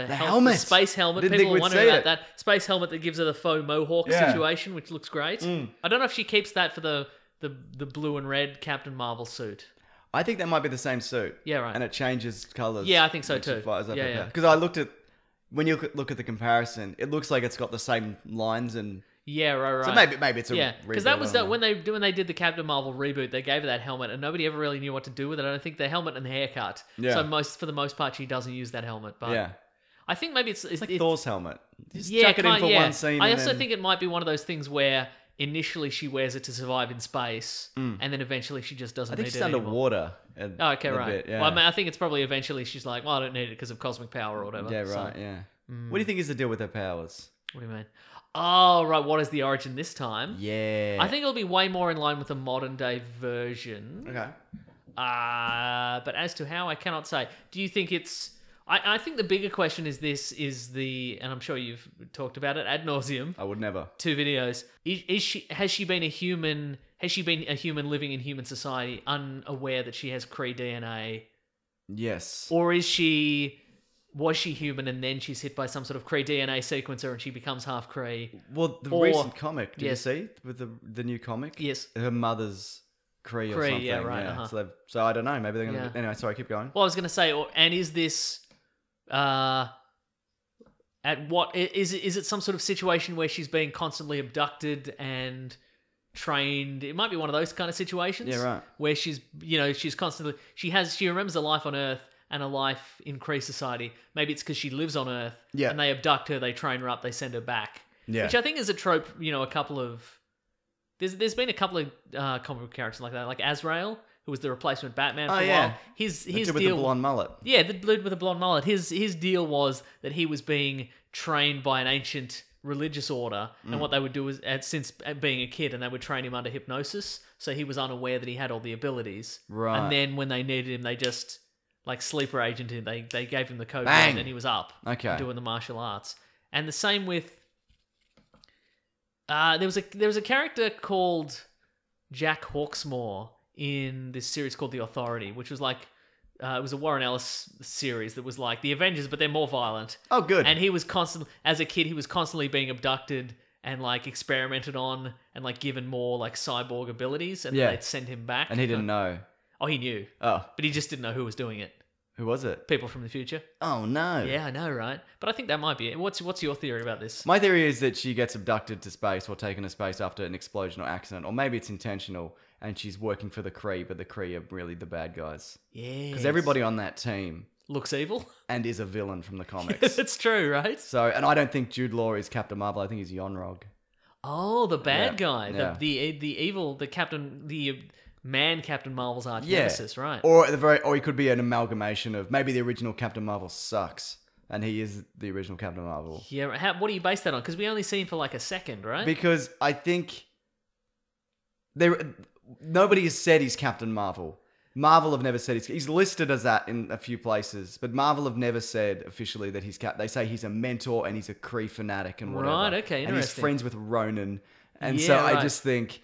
helmet. the space helmet. Didn't People think are we'd wondering see about it. that space helmet that gives her the faux mohawk Yeah. situation, which looks great. I don't know if she keeps that for the blue and red Captain Marvel suit. I think that might be the same suit. Yeah, right. And it changes colours. Yeah, I think so too. Yeah. Because I looked at... When you look at the comparison, it looks like it's got the same lines and... Yeah, right. So maybe it's a Yeah, because rebuild, that was I don't know. when they did the Captain Marvel reboot, they gave her that helmet, and nobody ever really knew what to do with it. I don't think the helmet and the haircut. Yeah. So for the most part, she doesn't use that helmet. But Yeah. I think maybe it's Like Thor's helmet. Just yeah, chuck it in for one scene. I and also then- think it might be one of those things where initially she wears it to survive in space, Mm. and then eventually she just doesn't I think need she's it anymore. underwater. Oh, okay, a right. bit, yeah. Well, I mean, I think it's probably eventually she's like, well, I don't need it because of cosmic power or whatever. Yeah, So, right, yeah. What do you think is the deal with her powers? what do you mean? Oh, right. What is the origin this time? Yeah. I think it'll be way more in line with the modern day version. Okay. But as to how, I cannot say. Do you think it's... I think the bigger question is and I'm sure you've talked about it ad nauseum, I would never. 2 videos. Has she been a human living in human society unaware that she has Kree DNA? Yes. Or was she human and then she's hit by some sort of Kree DNA sequencer and she becomes half Kree? Well, the or- recent comic, did Yes. you see? With the new comic? Yes. Her mother's Kree or Kree, something. yeah, right, uh-huh. So I don't know. Maybe they're going to... Yeah. Anyway, sorry, keep going. Well, I was going to say, and is this... at what... Is it some sort of situation where she's being constantly abducted and trained? It might be one of those kind of situations. Yeah, right. Where she's constantly... She remembers a life on Earth and a life in Kree society. Maybe it's because she lives on Earth. Yeah. And they abduct her, they train her up, they send her back. Yeah. Which I think is a trope, a couple of... There's been a couple of comic book characters like that, like Azrael, who was the replacement Batman for a while. His The dude deal with the blonde mullet. Yeah, the dude with the blonde mullet. His deal was that he was being trained by an ancient religious order, and what they would do is, since being a kid, and they would train him under hypnosis, so he was unaware that he had all the abilities. Right. And then when they needed him, they just like sleeper agent him. They gave him the code Bang! word, and he was up Okay. doing the martial arts. And the same with there was a character called Jack Hawksmoor in this series called The Authority, which was like it was a Warren Ellis series that was like the Avengers, but they're more violent. Oh, good. And he was as a kid, he was constantly being abducted and like experimented on and like given more like cyborg abilities, and Yeah. they'd send him back. And he didn't know. Oh, he knew, Oh, but he just didn't know who was doing it. who was it? People from the future. Oh, no. Yeah, I know, right? But I think that might be it. What's your theory about this? My theory is that she gets abducted to space or taken to space after an explosion or accident, or maybe it's intentional and she's working for the Kree, but the Kree are really the bad guys. Yeah, Because everybody on that team looks evil. and is a villain from the comics. That's true, right? So, and I don't think Jude Law is Captain Marvel. I think he's Yonrog. Oh, the bad Yeah, guy, yeah. the evil, the Captain Marvel's arch nemesis, right? Or he could be an amalgamation of maybe the original Captain Marvel sucks, and he is the original Captain Marvel. Yeah, what do you base that on? Because we only see him for like a second, right? Because I think nobody has said he's Captain Marvel. Marvel have never said he's listed as that in a few places, but Marvel have never said officially that he's They say he's a mentor and he's a Kree fanatic and whatever. Right, okay, And he's interesting. friends with Ronan, and Yeah, so I right. just think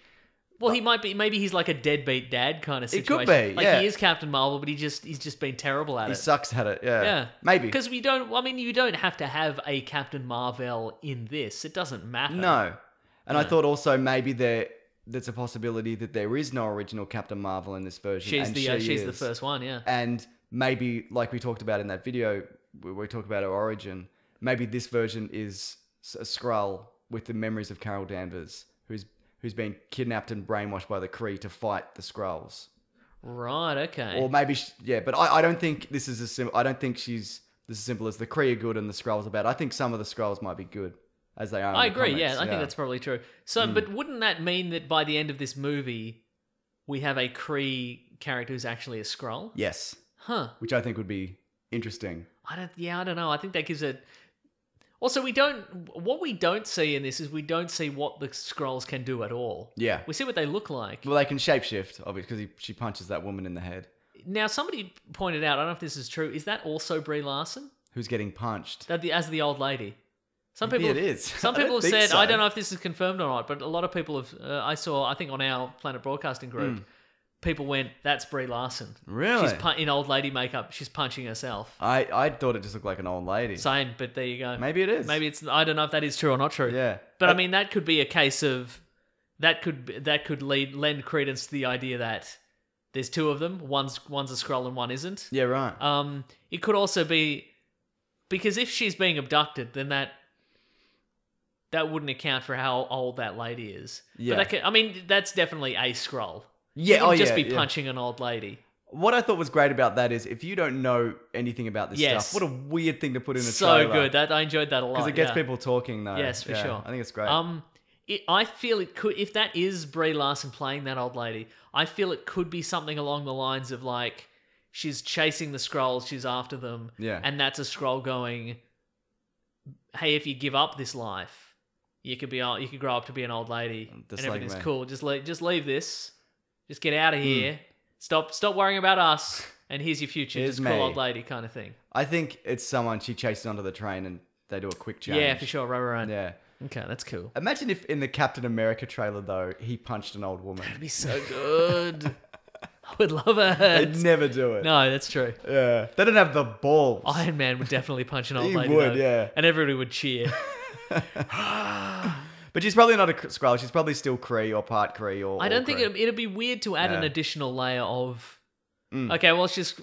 Well, he might be. Maybe he's like a deadbeat dad kind of It situation. could be, Like yeah. he is Captain Marvel, but he's just been terrible at he it. sucks at it. Yeah, Yeah, maybe. because we don't. I mean, you don't have to have a Captain Marvel in this. It doesn't matter. No, and I No. thought also maybe there's a possibility that there is no original Captain Marvel in this version. she's and she's the is. first one. Yeah. And maybe, like we talked about in that video, where we talk about her origin, maybe this version is a Skrull with the memories of Carol Danvers, who's been kidnapped and brainwashed by the Kree to fight the Skrulls. Right. Okay. Or maybe, but I don't think this is I don't think she's as simple as the Kree are good and the Skrulls are bad. I think some of the Skrulls might be good, as they are. I in the agree. comics. Yeah, I think that's probably true. So, but wouldn't that mean that by the end of this movie, we have a Kree character who's actually a Skrull? Yes. Huh. Which I think would be interesting. I don't know. I think that gives it. Also, what we don't see in this is we don't see what the Skrulls can do at all. Yeah. We see what they look like. Well, they can shapeshift, obviously, because she punches that woman in the head. Now, somebody pointed out, I don't know if this is true, is that also Brie Larson? Who's getting punched? As the old lady. Maybe it is. Some I people don't have think said, so. I don't know if this is confirmed or not, but a lot of people have, I think on our Planet Broadcasting group, people went, that's Brie Larson. Really? She's in old lady makeup. She's punching herself. I thought it just looked like an old lady. Same, but there you go. Maybe it is. Maybe it's. I don't know if that is true or not true. Yeah. But I mean, that could be a case of that could lend credence to the idea that there's two of them. One's a Skrull and one isn't. Yeah, right. It could also be because if she's being abducted, then that wouldn't account for how old that lady is. Yeah. But that's definitely a Skrull. Yeah, You wouldn't just be yeah. punching an old lady. What I thought was great about that is if you don't know anything about this Yes. stuff, what a weird thing to put in a So trailer. good. I enjoyed that a lot. Because it gets yeah. people talking, though. Yes, for sure. I think it's great. I feel it could, if that is Brie Larson playing that old lady, I feel it could be something along the lines of like she's chasing the Skrulls, she's after them, Yeah. and that's a Skrull going, "Hey, if you give up this life, you could grow up to be an old lady, Just and like everything's me. cool. Just leave this, just get out of here, stop worrying about us, and here's your future, Here's just cool me. old lady kind of thing." I think it's someone she chases onto the train and they do a quick change. Yeah, for sure, right. Yeah. Okay, that's cool. Imagine if in the Captain America trailer, though, he punched an old woman. That'd be so good. I would love They'd it. never do it. No, that's true. Yeah. They don't have the balls. Iron Man would definitely punch an old He lady. would, though, yeah. and everybody would cheer. But she's probably not a Skrull. She's probably still Kree or part Kree or. I don't think Kree. it'd be weird to add an Yeah. additional layer of. Okay, well she's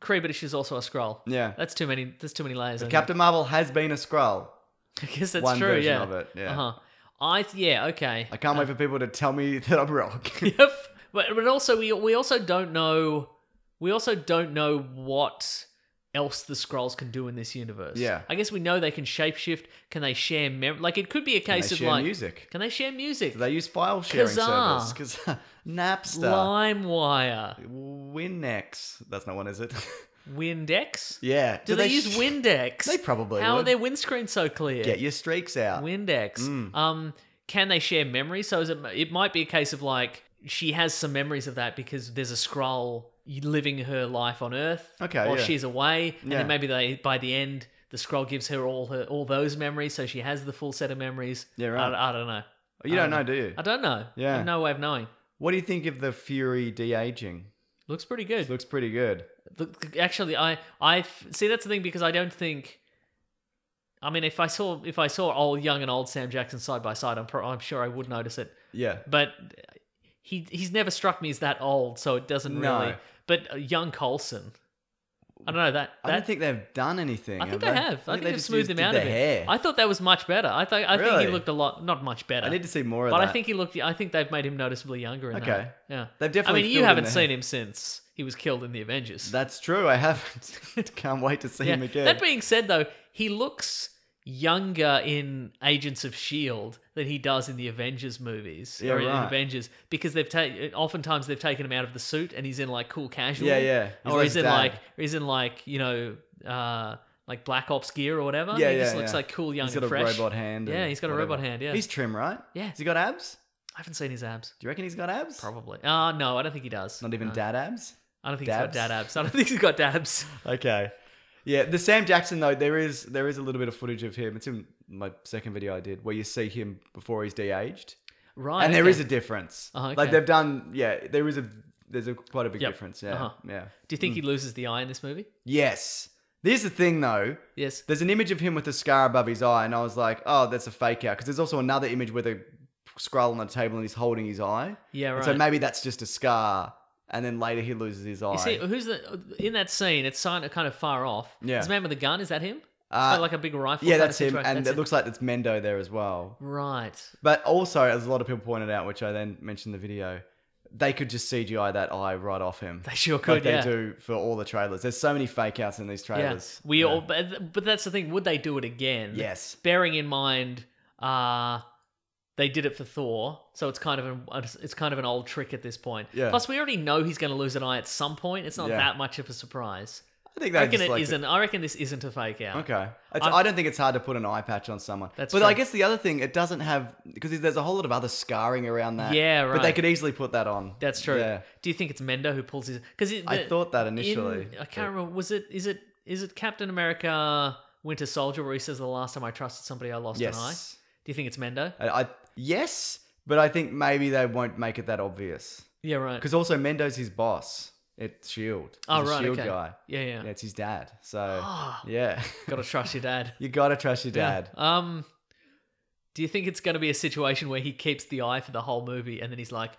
Kree, but she's also a Skrull. Yeah. That's too many. There's too many layers. I think. Captain Marvel has been a Skrull. I guess that's one true. version Yeah. of it, yeah. Okay. I can't wait for people to tell me that I'm wrong. Yep. But also we also don't know. We also don't know what else the Skrulls can do in this universe. Yeah. I guess we know they can shapeshift. Can they share like it could be a case they of share like music? Can they share music? Do they use file sharing Kazaa. service? Because Napster. LimeWire. Winx. That's not one, is it? Windex? Yeah. Do they use Windex? They probably How are would. their windscreens so clear? Get your streaks out. Windex. Can they share memories? So it might be a case of like she has some memories of that because there's a Skrull living her life on Earth. Okay, Or yeah. she's away, and Yeah. then maybe by the end the Skrull gives her all those memories, so she has the full set of memories. Yeah, right. I don't know. You don't know, do you? I don't know. Yeah. I have no way of knowing. What do you think of the Fury de-aging? Looks pretty good. Looks pretty good. Actually, I see that's the thing because I don't think. I mean, if I saw old young and old Sam Jackson side by side, I'm sure I would notice it. Yeah. But he's never struck me as that old, so it doesn't No. really. But young Coulson, I don't know that. I don't think they've done anything. I think they have. I think they've just smoothed him did out the a bit. hair. I thought that was much better. I think Really? he looked a lot, not much better. I need to see more of but that. I think he looked. I think they've made him noticeably younger. In Okay. that. Yeah. They've definitely I mean, you filled in haven't the seen hair. him since he was killed in the Avengers. That's true. I haven't. Can't wait to see him again. That being said, though, he looks younger in Agents of S.H.I.E.L.D. than he does in the Avengers movies. Yeah, or in right. Avengers, because oftentimes they've taken him out of the suit and he's in like cool casual. Yeah. Or he's in dad. like like Black Ops gear or whatever. Yeah, He just yeah, looks yeah. like cool, young He's and got a fresh. robot hand. Yeah, and he's got a whatever. robot hand, yeah. He's trim, right? Yeah. Has he got abs? I haven't seen his abs. Do you reckon he's got abs? Probably. No, I don't think he does. Not even No. dad abs? I don't think dabs? he's got dad abs. I don't think he's got dabs. Okay. Yeah, the Sam Jackson though, there is a little bit of footage of him. It's in my second video I did where you see him before he's de-aged. Right. And there okay. is a difference. Oh, okay. Like they've done, there's quite a big Yep. difference. Yeah, Uh-huh. yeah. Do you think he loses the eye in this movie? Yes. Here's the thing though. Yes. There's an image of him with a scar above his eye, and I was like, oh, that's a fake out. Because there's also another image with a scroll on the table and he's holding his eye. Yeah, And right. so maybe that's just a scar, and then later he loses his eye. You see, who's in that scene? It's kind of far off. Yeah. There's a man with a gun. Is that him? Like a big rifle. Yeah, kind of that's him. situation. And That's it looks like it's Mendo there as well. Right. But also, as a lot of people pointed out, which I then mentioned in the video, they could just CGI that eye right off him. They sure could, like they yeah. do for all the trailers. There's so many fake outs in these Yeah. trailers. We all, but that's the thing. Would they do it again? Yes. Bearing in mind, they did it for Thor, so it's kind of an old trick at this point. Yeah. Plus, we already know he's going to lose an eye at some point. It's not Yeah. that much of a surprise. I think I they reckon just it like isn't. I reckon this isn't a fake out. Okay. I don't think it's hard to put an eye patch on someone. That's but true. I guess the other thing, it doesn't have... Because there's a whole lot of other scarring around that. Yeah, But they right. could easily put that on. That's true. Yeah. Do you think it's Mendo who pulls his? Because I thought that initially. I can't remember. Is it Captain America Winter Soldier where he says the last time I trusted somebody I lost an eye? Yes. Do you think it's Mendo? Yes, but I think maybe they won't make it that obvious. Yeah, right. Because also Mendo's his boss at S.H.I.E.L.D. Oh, He's a right. S.H.I.E.L.D. Okay. guy. Yeah. Yeah, it's his dad. So, yeah. Gotta trust your dad. You gotta trust your dad. Yeah. Do you think it's going to be a situation where he keeps the eye for the whole movie, and then he's like,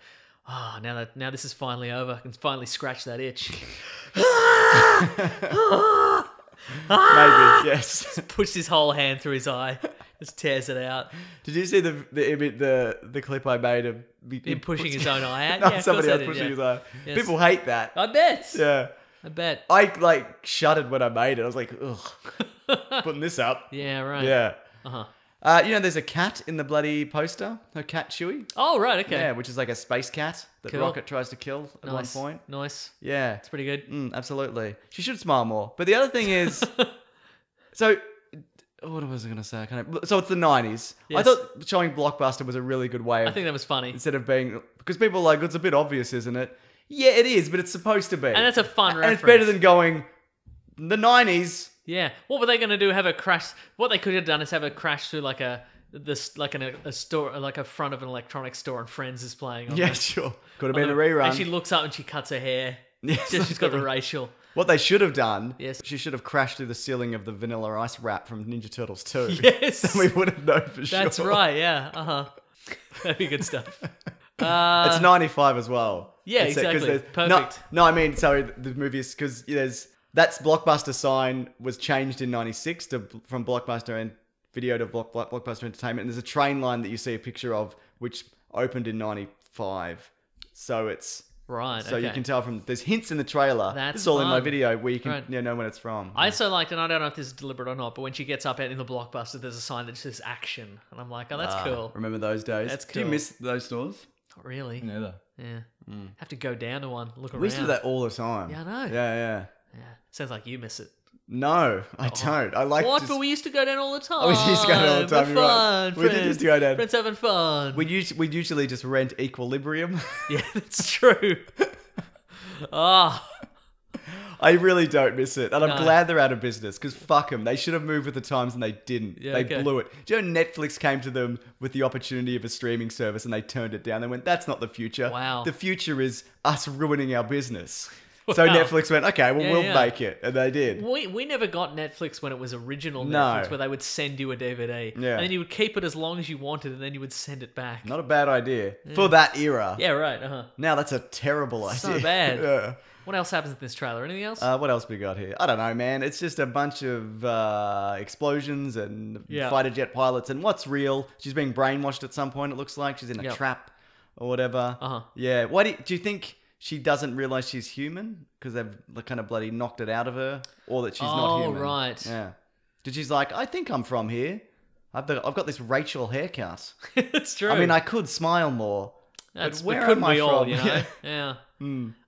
now this is finally over. I can finally scratch that itch. Maybe, yes. Pushes his whole hand through his eye, just tears it out. Did you see the clip I made of Him pushing his own eye out? No, Yeah, of somebody course else I did, pushing yeah. his eye. Yes. People hate that. I bet. Yeah. I bet. I shuddered when I made it. I was like, ugh. Putting this up. Yeah, right. Yeah. Uh-huh. There's a cat in the bloody poster. Her cat Chewie. Oh, right, okay. Yeah, which is like a space cat that Cool. Rocket tries to kill at Nice. one point. Nice. Yeah. It's pretty good. Absolutely. She should smile more. But the other thing is, so what was I going to say? So it's the 90s. I Yes. thought showing Blockbuster was a really good way I of, think that was funny. instead of being, because people are like, it's a bit obvious, isn't it? Yeah, it is, but it's supposed to be. And that's a fun And reference. it's better than going, the 90s. Yeah. What were they going to do? Have a crash? What they could have done is have a crash through like a store, like a front of an electronics store, and Friends is playing. On Yeah, the- sure. Could have on been a the- rerun. And she looks up and she cuts her hair. Yes. She's got the racial. What they should have done, Yes. she should have crashed through the ceiling of the Vanilla Ice wrap from Ninja Turtles 2. Yes. Then we would have known for sure. That's right. Yeah. That'd be good stuff. It's 95 as well. Yeah, It's, 'cause exactly. there's- Perfect. No, I mean, sorry, the movie is because there's that's Blockbuster sign was changed in 96 from Blockbuster and Video to Blockbuster Entertainment. And there's a train line that you see a picture of which opened in 95. So it's Right. so okay. you can tell from there's hints in the trailer. That's This is all in my fun. video where you can Right. know when it's from. I also liked, and I don't know if this is deliberate or not, but when she gets up out in the Blockbuster, there's a sign that says action. And I'm like, oh, that's cool. Remember those days? That's Do you cool. miss those stores? Not really. Neither. Yeah. Have to go down to one, look around. We used to do that all the time. Yeah, I know. Yeah. Yeah. Sounds like you miss it. No, I don't. I like What? just- But we used to go down all the time. Oh, we used to go down all the time, We're you're right. fun. We did used to go down. Friends having fun. We'd usually just rent Equilibrium. Yeah, that's true. I really don't miss it. And I'm No. glad they're out of business because fuck them. They should have moved with the times and they didn't. Yeah, they okay. blew it. Do you know Netflix came to them with the opportunity of a streaming service and they turned it down? They went, that's not the future. Wow. The future is us ruining our business. So Wow. Netflix went, okay, well, Yeah, we'll yeah. make it. And they did. We never got Netflix when it was original No. Netflix, where they would send you a DVD. Yeah. And then you would keep it as long as you wanted, and then you would send it back. Not a bad idea. For that era. Yeah, right. Now that's a terrible It's idea. not bad. Yeah. What else happens in this trailer? Anything else? What else we got here? I don't know, man. It's just a bunch of explosions and Yeah. fighter jet pilots. And what's real? She's being brainwashed at some point. It looks like she's in a Yep. trap or whatever. Uh-huh. Yeah. Why do you think she doesn't realize she's human because they've kind of bloody knocked it out of her, or that she's not Oh, human? right. Yeah. Did she's like, I think I'm from here. I've got this Rachel haircut. It's true. I mean, I could smile more. That's, but where couldn't am I we all, from? you know? Yeah. Yeah.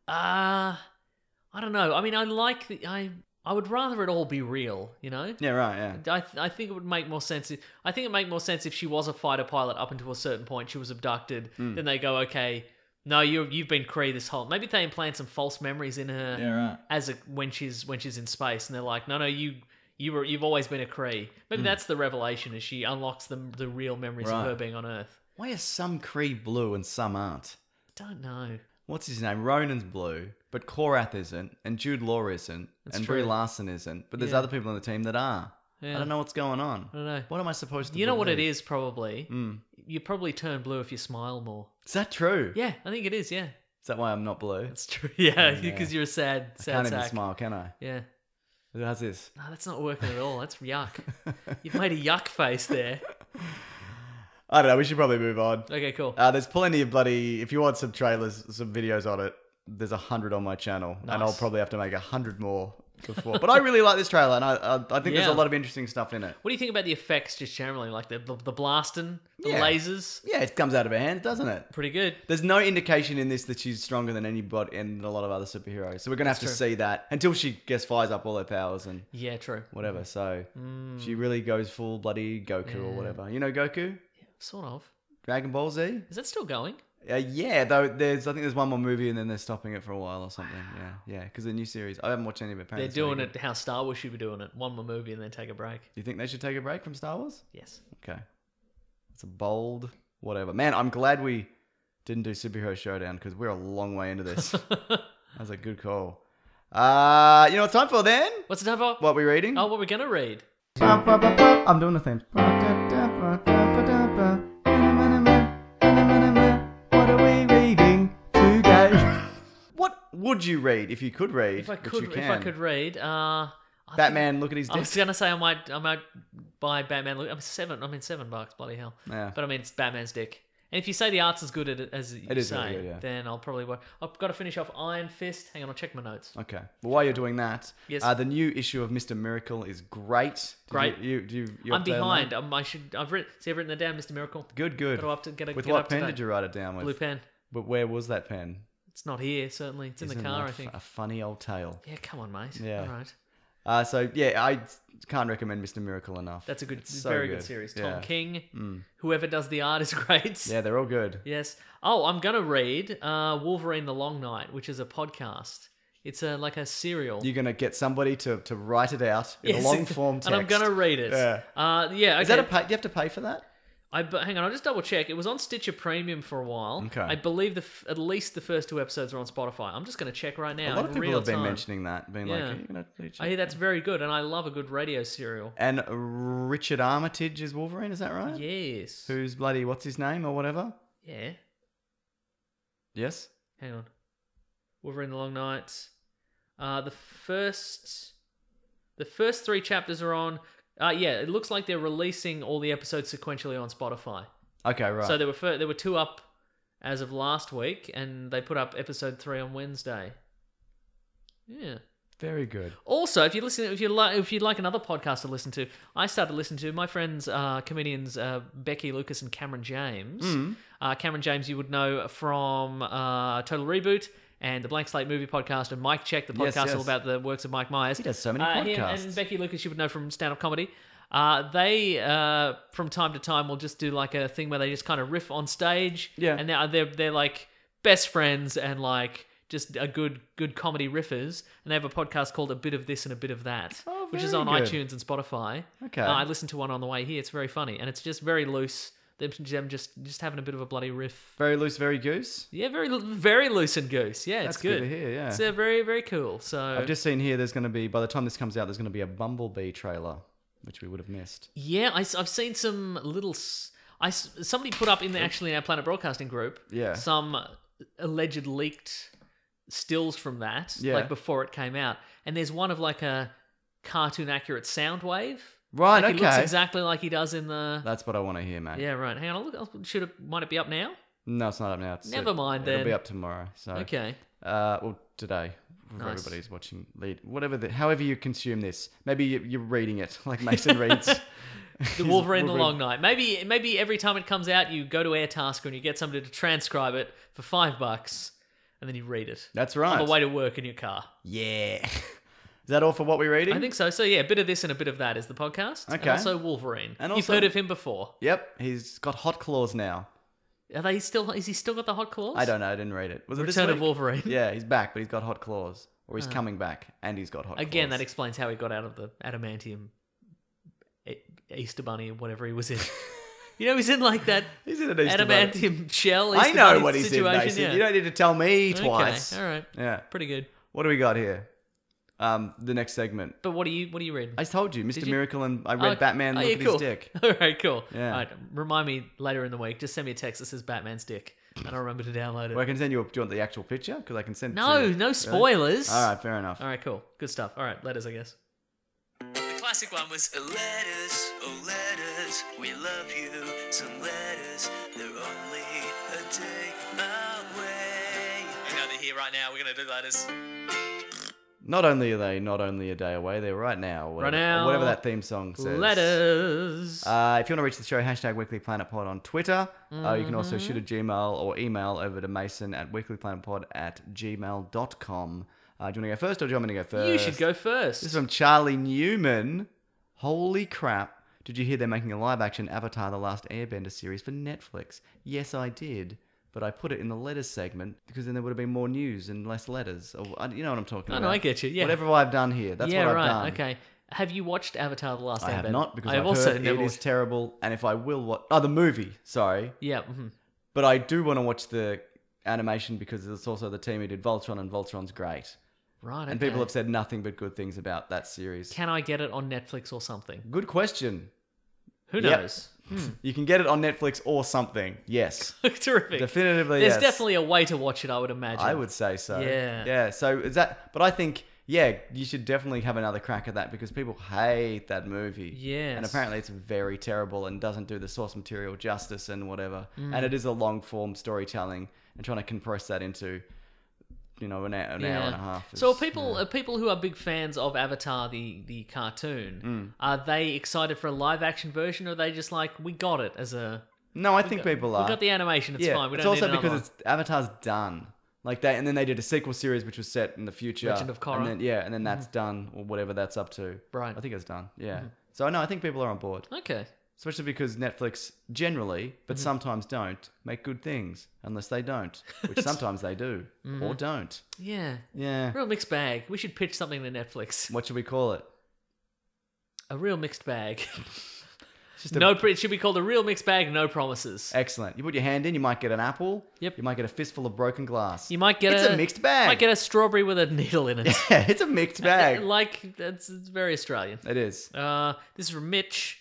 I don't know. I mean, I would rather it all be real, you know? Yeah. Right. Yeah. I think it would make more sense. I think it would make more sense if she was a fighter pilot up until a certain point. She was abducted. Hmm. Then they go, okay, no, you've been Kree this whole. Maybe they implant some false memories in her. Yeah, right. When she's in space, and they're like, no, you've always been a Kree. Maybe that's the revelation, as she unlocks the real memories of Right. her being on Earth. Why are some Kree blue and some aren't? Don't know. What's his name? Ronan's blue, but Korath isn't, and Jude Law isn't, That's and true. Brie Larson isn't. But there's Yeah. other people on the team that are. Yeah. I don't know what's going on. I don't know. What am I supposed to You know what it believe? is, probably? You probably turn blue if you smile more. Is that true? Yeah, I think it is, yeah. Is that why I'm not blue? That's true. Yeah, because you're a sad I can't even sack. smile, can I? Yeah. How's this? No, that's not working at all. That's yuck. You've made a yuck face there. I don't know. We should probably move on. Okay, cool. There's plenty of bloody... If you want some trailers, some videos on it, there's 100 on my channel. Nice. And I'll probably have to make 100 more before. But I really like this trailer, and I think there's a lot of interesting stuff in it. What do you think about the effects just generally? Like the blasting, the Yeah. lasers? Yeah, it comes out of her hands, doesn't it? Pretty good. There's no indication in this that she's stronger than anybody in a lot of other superheroes. So we're going to have to see that until she fires up all her powers and Yeah, true. whatever. So she really goes full bloody Goku or whatever. You know Goku? Sort of. Dragon Ball Z? Is that still going? Yeah, though I think there's one more movie and then they're stopping it for a while or something. Yeah, because the new series. I haven't watched any of it. They're doing it how Star Wars should be doing it. One more movie and then take a break. You think they should take a break from Star Wars? Yes. Okay. It's a bold whatever. Man, I'm glad we didn't do Superhero Showdown because we're a long way into this. That was a good call. You know what it's time for then? What's the time for? What we reading? Oh, what we're going to read. I'm doing the thing. What are we reading today? What would you read if you could read? If I which could, you if can? I could read, Batman, look at his I dick. was gonna say I might buy Batman. I'm $7, bloody hell. Yeah. But I mean, it's Batman's dick. And if you say the art's as good as you It is say, really good, yeah. then I'll probably buy. I've got to finish off Iron Fist. Hang on, I'll check my notes. Okay. Well, while you're doing that, Yes. the new issue of Mr. Miracle is great. Great. You I'm up to date on behind. that? I've written it down, Mr. Miracle. Good. Gotta up to get With get what up to pen date. did you write it down with? Blue pen. But where was that pen? It's not here. Certainly, it's in the Isn't car. that I think. A funny old tale. Yeah, come on, mate. Yeah. All right. So yeah, I can't recommend Mr. Miracle enough. That's a good, It's so very good series. Tom Yeah. King, whoever does the art is great. Yeah, they're all good. Yes. Oh, I'm gonna read Wolverine: The Long Night, which is a podcast. It's like a serial. You're gonna get somebody to write it out in a long form text, and I'm gonna read it. Yeah. Yeah. Okay. Is that do you have to pay for that? Hang on, I'll just double check. It was on Stitcher Premium for a while. Okay. I believe at least the first 2 episodes are on Spotify. I'm just going to check right now. A lot of in people real have been time. mentioning that, being like, Yeah. "Are you gonna check I hear that's very good, and I love a good radio serial. And Richard Armitage is Wolverine, is that right? Yes. Who's bloody what's his name or whatever? Yeah. Yes. Hang on. Wolverine: The Long Night. The first 3 chapters are on. Yeah, it looks like they're releasing all the episodes sequentially on Spotify. Okay, right. So there were 2 up as of last week, and they put up episode 3 on Wednesday. Yeah. Very good. Also, if you'd like another podcast to listen to, I started listening to my friends, comedians Becky Lucas and Cameron James. Cameron James, you would know from Total Reboot and the Blank Slate Movie Podcast, and Mike Check, the podcast all about the works of Mike Myers. He does so many podcasts. And Becky Lucas, you would know from stand-up comedy. They from time to time will just do like a thing where they just kind of riff on stage. Yeah. And they're like best friends and like just a good comedy riffers. And they have a podcast called A Bit of This and A Bit of That, Oh, which is very on good. iTunes and Spotify. Okay. I listened to one on the way here. It's very funny, and it's just very loose. Them just having a bit of a bloody riff. Very loose, very goose. Yeah, very loose and goose. Yeah, That's it's good. good to hear, yeah. It's very, very cool. So I've just seen here. There's going to be by the time this comes out, there's going to be a Bumblebee trailer, which we would have missed. yeah, I've seen some little. Somebody put up in our Planet Broadcasting group. Yeah. Some alleged leaked stills from that, Yeah. like before it came out, and there's one of like a cartoon accurate Soundwave. Right. Like, okay. He looks exactly like he does in the. That's what I want to hear, mate. Yeah, right. Hang on, might it be up now? No, it's not up now. Never mind It'll then. be up tomorrow. So. Okay. Well, today. For Nice. everybody's watching. However you consume this. Maybe you're reading it like Mason reads. The Wolverine: The Long Night. Maybe every time it comes out, you go to Airtasker and you get somebody to transcribe it for $5, and then you read it. That's right. On the way to work in your car. Yeah. Is that all for what we're reading? I think so. So yeah, a bit of this and a bit of that is the podcast. Okay. And also Wolverine. And You've also- heard of him before. Yep. He's got hot claws now. Is he still got the hot claws? I don't know. I didn't read it. Was it this Return of week? Wolverine. Yeah, he's back, but he's got hot claws. Or he's coming back, and he's got hot Again, claws. that explains how he got out of the adamantium Easter Bunny or whatever he was in. You know, he's in like that He's in an Easter Bunny. adamantium shell. I Easter know Bunny what he's in, situation, Mason. yeah. You don't need to tell me twice. Okay, all right. Yeah. Pretty good. What do we got here? The next segment. But what are you reading? I told you, Mr. you? Miracle, and I read Batman Look yeah, at cool. His Dick. All right, cool. Yeah. All right, remind me later in the week. Just send me a text that says Batman's dick, and I'll remember to download it. Well, I can send you. Do you want the actual picture? Because I can send. No to you. spoilers. All right, fair enough. All right, cool. Good stuff. All right, letters, I guess. classic one was Letters, oh letters, we love you. Some letters, they're only a day away. You know they're here right now. We're gonna do letters. Not only are they not only a day away, they're right now. Whatever, now. Whatever that theme song says. Letters. If you want to reach the show, #WeeklyPlanetPod on Twitter. You can also shoot a Gmail or email over to Mason at weeklyplanetpod@gmail.com. Do you want to go first or do you want me to go first? You should go first. This is from Charlie Newman. Holy crap. Did you hear they're making a live-action Avatar The Last Airbender series for Netflix? Yes, I did. But I put it in the letters segment because then there would have been more news and less letters. Or, you know what I'm talking about. No, I get you. Yeah. Whatever I've done here, that's what I've done. Okay. Have you watched Avatar: The Last Airbender? I have not because I've I've also heard never it is watched. terrible. And if I will watch... Oh, the movie. Sorry. Yeah. But I do want to watch the animation because it's also the team who did Voltron, and Voltron's great. Right. And people have said nothing but good things about that series. Can I get it on Netflix or something? Good question. Who Yep. knows? You can get it on Netflix or something. Yes. Terrific. Definitively, There's yes. definitely a way to watch it, I would imagine. I would say so. Yeah. Yeah. So is that... But I think... Yeah, you should definitely have another crack at that because people hate that movie. Yes. And apparently it's very terrible and doesn't do the source material justice and whatever. And it is a long form storytelling and trying to compress that into, an hour and a half. So are people who are big fans of Avatar, the cartoon, are they excited for a live action version or are they just like, we got it as a... No, I think people are. We got the animation, it's fine. We it's don't also need another because Avatar's done. Like and then they did a sequel series which was set in the future. Legend of Korra. And then that's done or whatever that's up to. Right. I think it's done. Yeah. So no, I think people are on board. Okay. Especially because Netflix generally, but sometimes don't, make good things unless they don't, which sometimes they do or don't. Yeah. Yeah. Real mixed bag. We should pitch something to Netflix. What should we call it? A real mixed bag. Just a- It should be called a real mixed bag, no promises. Excellent. You put your hand in, you might get an apple. Yep. You might get a fistful of broken glass. You might get It's a mixed bag. Might get a strawberry with a needle in it. Yeah, it's a mixed bag. It's very Australian. It is. This is from Mitch.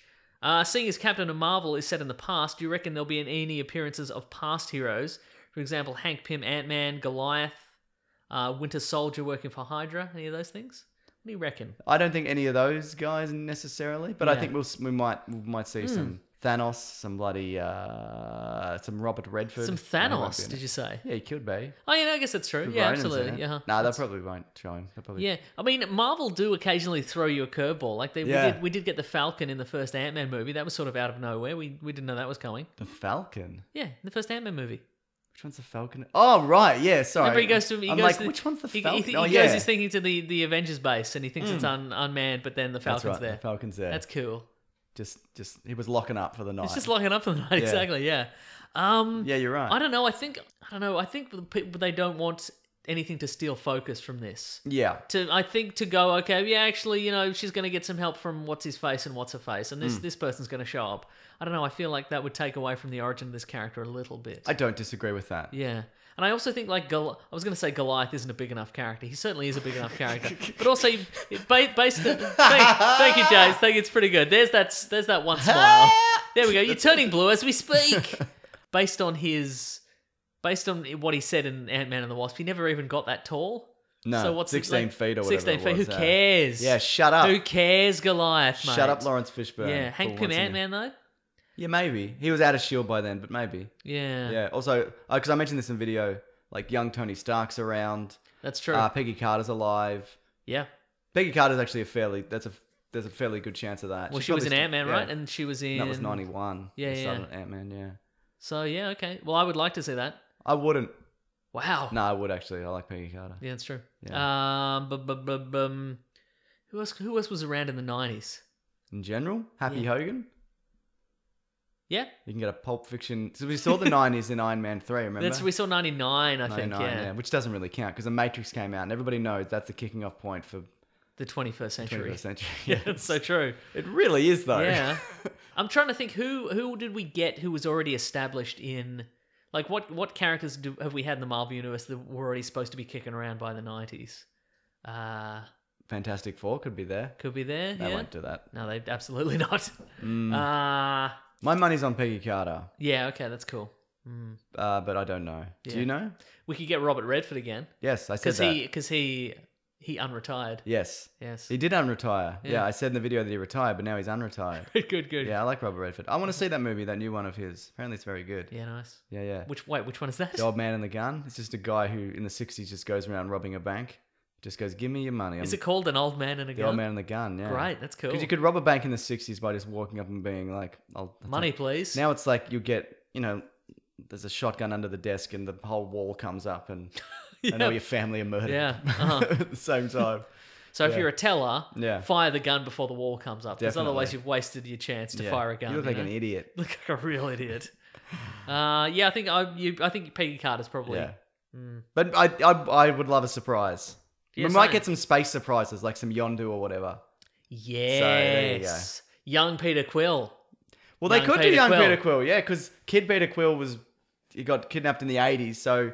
Seeing as Captain of Marvel is set in the past, do you reckon there'll be any appearances of past heroes? For example, Hank Pym, Ant-Man, Goliath, Winter Soldier working for Hydra. Any of those things? What do you reckon? I don't think any of those guys necessarily, but I Yeah. think we might see some Thanos, some bloody some Robert Redford. Some No, he won't Thanos, be in did it. you say? Yeah, he could be. Oh, yeah, no, I guess that's true. With Yeah, Ronan's in absolutely. it. Yeah. No, they probably won't show him. They'll probably... Yeah, I mean, Marvel do occasionally throw you a curveball. Like Yeah. we did get the Falcon in the first Ant-Man movie. That was sort of out of nowhere. We didn't know that was coming. The Falcon. Yeah, the first Ant-Man movie. Which one's the Falcon? Oh, right. Yeah, sorry. Remember, he goes to. Which one's the he, Falcon? He, he oh, goes. yeah. He's thinking to the Avengers base, and he thinks it's unmanned, but then the That's Falcon's right. there. The Falcon's there. That's cool. Just he was locking up for the night. It's just locking up for the night. Exactly. Yeah. Yeah, you're right. I don't know. I think the people, they don't want anything to steal focus from this. Yeah. I think to go, okay, yeah, actually, she's going to get some help from what's his face and what's her face, and this person's going to show up. I don't know. I feel like that would take away from the origin of this character a little bit. I don't disagree with that. Yeah. And I also think, I was going to say Goliath isn't a big enough character. He certainly is a big enough character. But also, based thank you, James. Thank you. It's pretty good. There's that one smile. There we go. You're turning blue as we speak. Based on what he said in Ant-Man and the Wasp, he never even got that tall. No, So what's 16 feet or whatever 16 it feet. was, Who cares? Yeah, shut up. Who cares, Goliath, mate? Shut up, Lawrence Fishburne. Yeah. Hank for Pym once in a- Ant-Man, though? Yeah, maybe. He was out of S.H.I.E.L.D. by then, but maybe. Yeah. Yeah. Also, because I mentioned this in video, like young Tony Stark's around. That's true. Peggy Carter's alive. Yeah. Peggy Carter's actually there's a fairly good chance of that. Well, She's she was in probably Ant-Man, still- right? yeah. And she was in... That was 91. Yeah, They started yeah. Ant-Man, yeah. So, yeah, okay. Well, I would like to see that. I wouldn't. Wow. No, I would actually. I like Peggy Carter. Yeah, that's true. Yeah. Who else was around in the 90s? In general, Happy Hogan. Yeah. You can get a Pulp Fiction. So we saw the 90s in Iron Man 3, remember? We saw 99, I think, 99, yeah. which doesn't really count because The Matrix came out and everybody knows that's the kicking off point for The 21st century. 21st century. Yeah, that's so true. It really is though. Yeah. I'm trying to think who did we get who was already established in... Like, what characters have we had in the Marvel Universe that were already supposed to be kicking around by the 90s? Fantastic Four could be there. Could be there, They yeah? won't do that. No, they absolutely not. My money's on Peggy Carter, Yeah, okay, that's cool. but I don't know. Do Yeah. you know? We could get Robert Redford again. Yes, I said that. Because he He unretired. Yes. Yes. He did unretire. Yeah. Yeah, I said in the video that he retired, but now he's unretired. Good. Yeah, I like Robert Redford. I want to see that movie, that new one of his. Apparently it's very good. Yeah, nice. Yeah. Which one is that? The Old Man and the Gun. It's just a guy who in the 60s just goes around robbing a bank. Just goes, give me your money. Is it called An Old Man and a The Gun? Old Man and the Gun, yeah. Great, that's cool. Because you could rob a bank in the 60s by just walking up and being like, Money, please. Now it's like you get, there's a shotgun under the desk and the whole wall comes up and all your family are murdered Yeah. at the same time. So if you're a teller, Yeah. fire the gun before the wall comes up. Because Definitely. otherwise you've wasted your chance to Yeah. fire a gun. You look like know? an idiot. Look like a real idiot. I think Peggy Carter's probably. Yeah. But I would love a surprise. Yeah, we might same. get some space surprises, like some Yondu or whatever. Yes. there you go. Young Peter Quill. Well, they Young could do Peter young Quill. Peter Quill, yeah, because Kid Peter Quill he got kidnapped in the 80s, so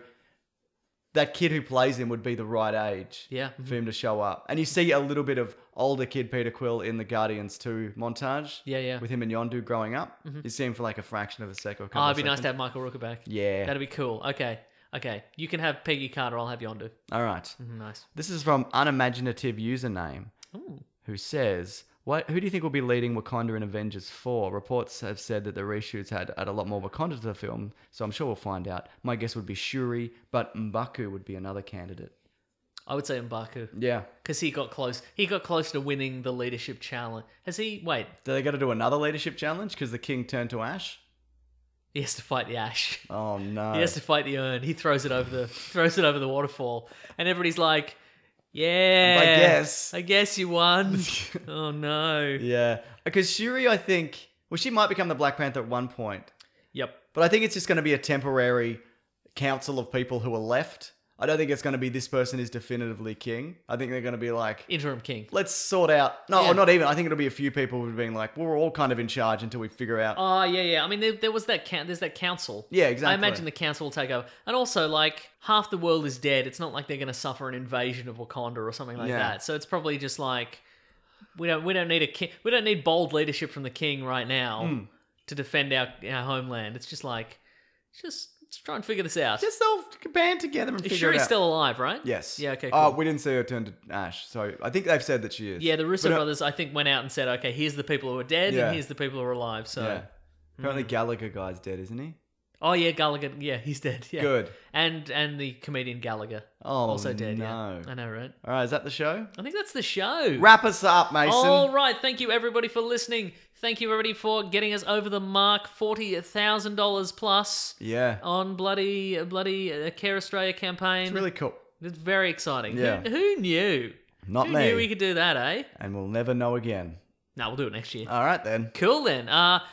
that kid who plays him would be the right age Yeah. for him to show up. And you see a little bit of older Kid Peter Quill in the Guardians 2 montage. Yeah. With him and Yondu growing up. You see him for like a fraction of a second. Or a couple Oh, of it'd be nice to seconds. have Michael Rooker back. Yeah. That'd be cool. Okay. You can have Peggy Carter. I'll have Yondu. All right. Nice. This is from Unimaginative Username, who says, who do you think will be leading Wakanda in Avengers 4? Reports have said that the reshoots had a lot more Wakanda to the film, so I'm sure we'll find out. My guess would be Shuri, but M'Baku would be another candidate. I would say M'Baku. Yeah. Because he got close. He got close to winning the leadership challenge. Has he? Wait. Do they got to do another leadership challenge because the king turned to ash? He has to fight the ash. Oh no. He has to fight the urn. He throws it over the waterfall, and everybody's like, "Yeah, I guess you won." Oh no. Yeah. Because Shuri, I think, she might become the Black Panther at one point, Yep. but I think it's just going to be a temporary council of people who are left. I don't think it's going to be this person is definitively king. I think they're going to be like, Interim king. let's sort out. No, Yeah. or not even. I think it'll be a few people who are being like, we're all kind of in charge until we figure out. Oh yeah. I mean, there was that. There's that council. Yeah, exactly. I imagine the council will take over, and also like half the world is dead. It's not like they're going to suffer an invasion of Wakanda or something like Yeah. that. So it's probably just like we don't need a king. We don't need bold leadership from the king right now to defend our homeland. It's just like let's try and figure this out. Just all band together and Is figure Shuri it out. still alive, right? Yes. Yeah, okay, Oh, cool. we didn't see her turn to ash, so I think they've said that she is. Yeah, the Russo But, brothers, I think, went out and said, okay, here's the people who are dead Yeah. and here's the people who are alive. So, Yeah. Apparently Gallagher guy's dead, isn't he? oh yeah, Gallagher, yeah, he's dead. Yeah, Good. And the comedian Gallagher, Oh, also dead. no. Yeah, I know, right? All right, is that the show? I think that's the show. Wrap us up, Mason. All right, thank you everybody for listening. Thank you everybody for getting us over the mark, $40,000 plus Yeah. on bloody Care Australia campaign. It's really cool. It's very exciting. Yeah. Who knew? Not Who me. knew we could do that, eh? And we'll never know again. No, we'll do it next year. All right, then. Cool then.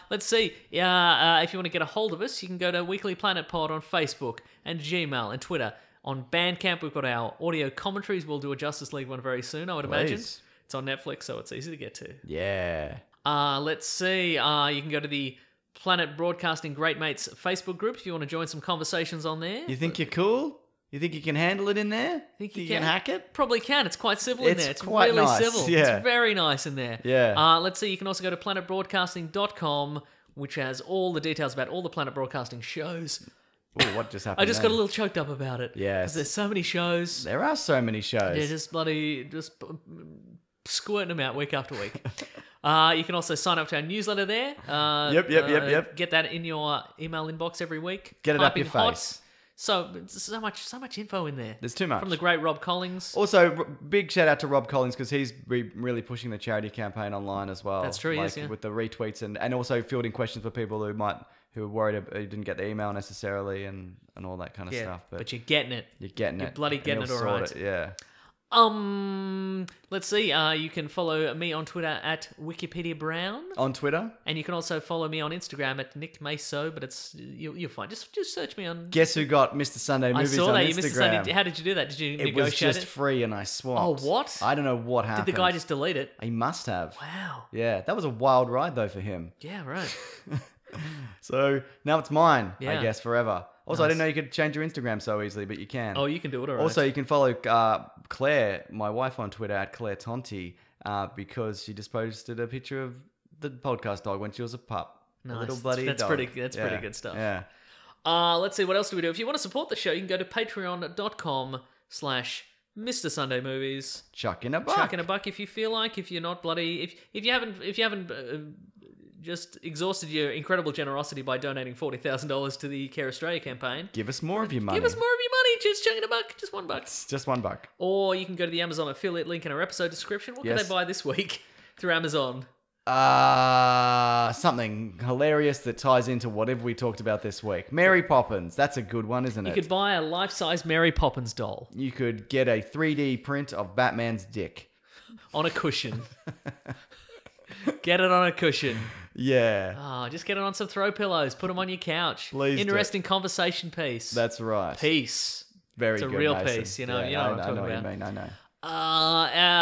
Let's see. If you want to get a hold of us, you can go to Weekly Planet Pod on Facebook and Gmail and Twitter. On Bandcamp, we've got our audio commentaries. We'll do a Justice League one very soon, I would imagine. Please. It's on Netflix, so it's easy to get to. Yeah. Let's see. You can go to the Planet Broadcasting Great Mates Facebook group if you want to join some conversations on there. You think you're cool? You think you can handle it in there? Think you can hack it? Probably can. It's quite civil in It's there. It's quite really nice, civil. yeah. It's very nice in there. Yeah. Let's see. You can also go to planetbroadcasting.com, which has all the details about all the Planet Broadcasting shows. Oh, what just happened? I just got a then? little choked up about it. Yes. 'Cause there's so many shows. There are so many shows. They're just squirting them out week after week. You can also sign up to our newsletter there. Yep. Get that in your email inbox every week. Get it up Type in your hot. face. So much info in there. There's too much. From the great Rob Collins. Also, big shout out to Rob Collins because he's really pushing the charity campaign online as well. That's true, yes, yeah. With the retweets and also fielding questions for people who are worried who didn't get the email necessarily and all that kind of Yeah, stuff. but you're getting it. you're getting you're it. bloody and getting he'll it all sort right. it, yeah. Let's see. You can follow me on Twitter at Wikipedia Brown, On Twitter, and you can also follow me on Instagram at Nick Maso. But it's you'll find just search me on. guess who got Mr. Sunday I movies saw on that Instagram? you missed the Sunday. How did you do that? Did you It was negotiate just it? free and I swapped. Oh, what? I don't know what happened. Did the guy just delete it? He must have. Wow. Yeah, that was a wild ride though for him. Yeah. Right. So now it's mine, Yeah. I guess, forever. Also, I Nice. didn't know you could change your Instagram so easily, but you can. Oh, you can do it. All right. Also, you can follow Claire, my wife, on Twitter at Claire Tonti, because she just posted a picture of the podcast dog when she was a pup. A Nice. little bloody That's dog. pretty good stuff. Yeah. Let's see, what else do we do? If you want to support the show, you can go to patreon.com/ Mr. Sunday Movies. Chuck in a buck. Chuck in a buck if you feel like. If you're not bloody, if you haven't just exhausted your incredible generosity by donating $40,000 to the Care Australia campaign, Give us more of your money. give us more of your money. Just chuck in a buck. Just $1. It's just $1. Or you can go to the Amazon affiliate link in our episode description. What can Yes. they buy this week through Amazon? Something hilarious that ties into whatever we talked about this week. Mary Poppins. That's a good one, isn't it? You could buy a life-size Mary Poppins doll You could get a 3D print of Batman's dick. on a cushion. Get it on a cushion. Yeah, Oh, just get it on some throw pillows. Put them on your couch. Please do. Interesting conversation piece. that's right. Peace. Very It's a good, real Mason. piece, you know. Yeah, You know what I'm talking I know about. what you mean. I know.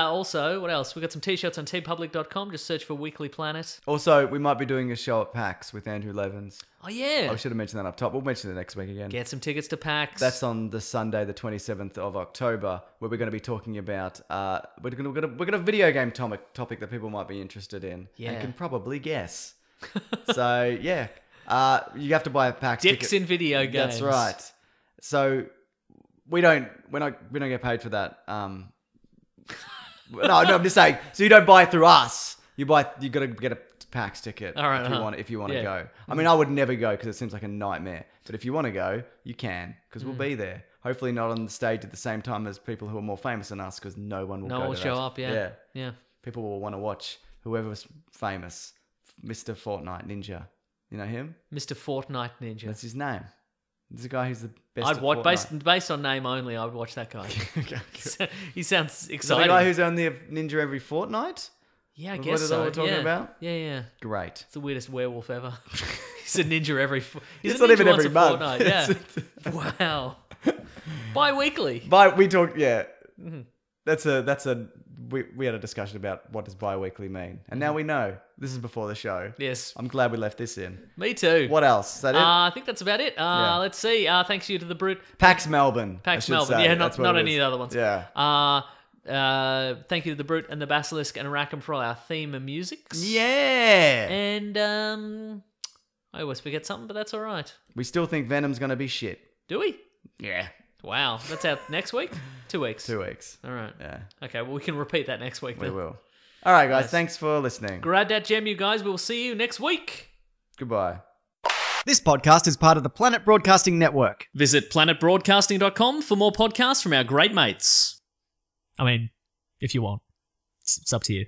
Also, what else? We got some t-shirts on tpublic.com. Just search for Weekly Planet. Also, we might be doing a show at PAX with Andrew Levins. Oh yeah. I should have mentioned that up top. We'll mention it next week again. Get some tickets to PAX. That's on the Sunday, the 27th of October, where we're going to be talking about we're going to video game topic that people might be interested in Yeah. and can probably guess. So yeah, you have to buy a PAX Dicks ticket. in video games. That's right. So we don't get paid for that. No, I'm just saying. So you don't buy it through us. You got to get a PAX ticket All right, if you want to Yeah. go. I mean, I would never go because it seems like a nightmare. But if you want to go, you can because we'll Mm. be there. Hopefully not on the stage at the same time as people who are more famous than us because no one will No go one will to show that. up. Yeah. Yeah. People will want to watch whoever's famous. Mr. Fortnite Ninja. You know him? Mr. Fortnite Ninja. That's his name. This is a guy who's the best I'd at watch Fortnite. based on name only. I'd watch that guy. Okay, good. He sounds Is that exciting. the guy who's only a ninja every fortnight? Yeah, I What guess is so. that we're talking yeah. about? Yeah. Great. It's the weirdest werewolf ever. He's a ninja every. He's It's a not ninja even once every a month. fortnight, Yeah. Wow. Bi-weekly. But we talked, yeah. Mm-hmm. We had a discussion about what does bi-weekly mean. And now we know. This is before the show. Yes. I'm glad we left this in. Me too. What else? Is that it? I think that's about it. Yeah. Let's see. Thanks you to the Brute. PAX Melbourne. I PAX should Melbourne. say. Yeah, That's not what it any is. of the other ones. Yeah. Thank you to the Brute and the Basilisk and Rackham for all our theme and musics. Yeah. And I always forget something, but that's all right. We still think Venom's going to be shit. Do we? Yeah. Wow. That's out next week? 2 weeks. 2 weeks. All right. Yeah. Okay, well, we can repeat that next week We then. will. All right, guys. Nice. Thanks for listening. Grab that gem, you guys. We'll see you next week. Goodbye. This podcast is part of the Planet Broadcasting Network. Visit planetbroadcasting.com for more podcasts from our great mates. I mean, if you want. It's up to you.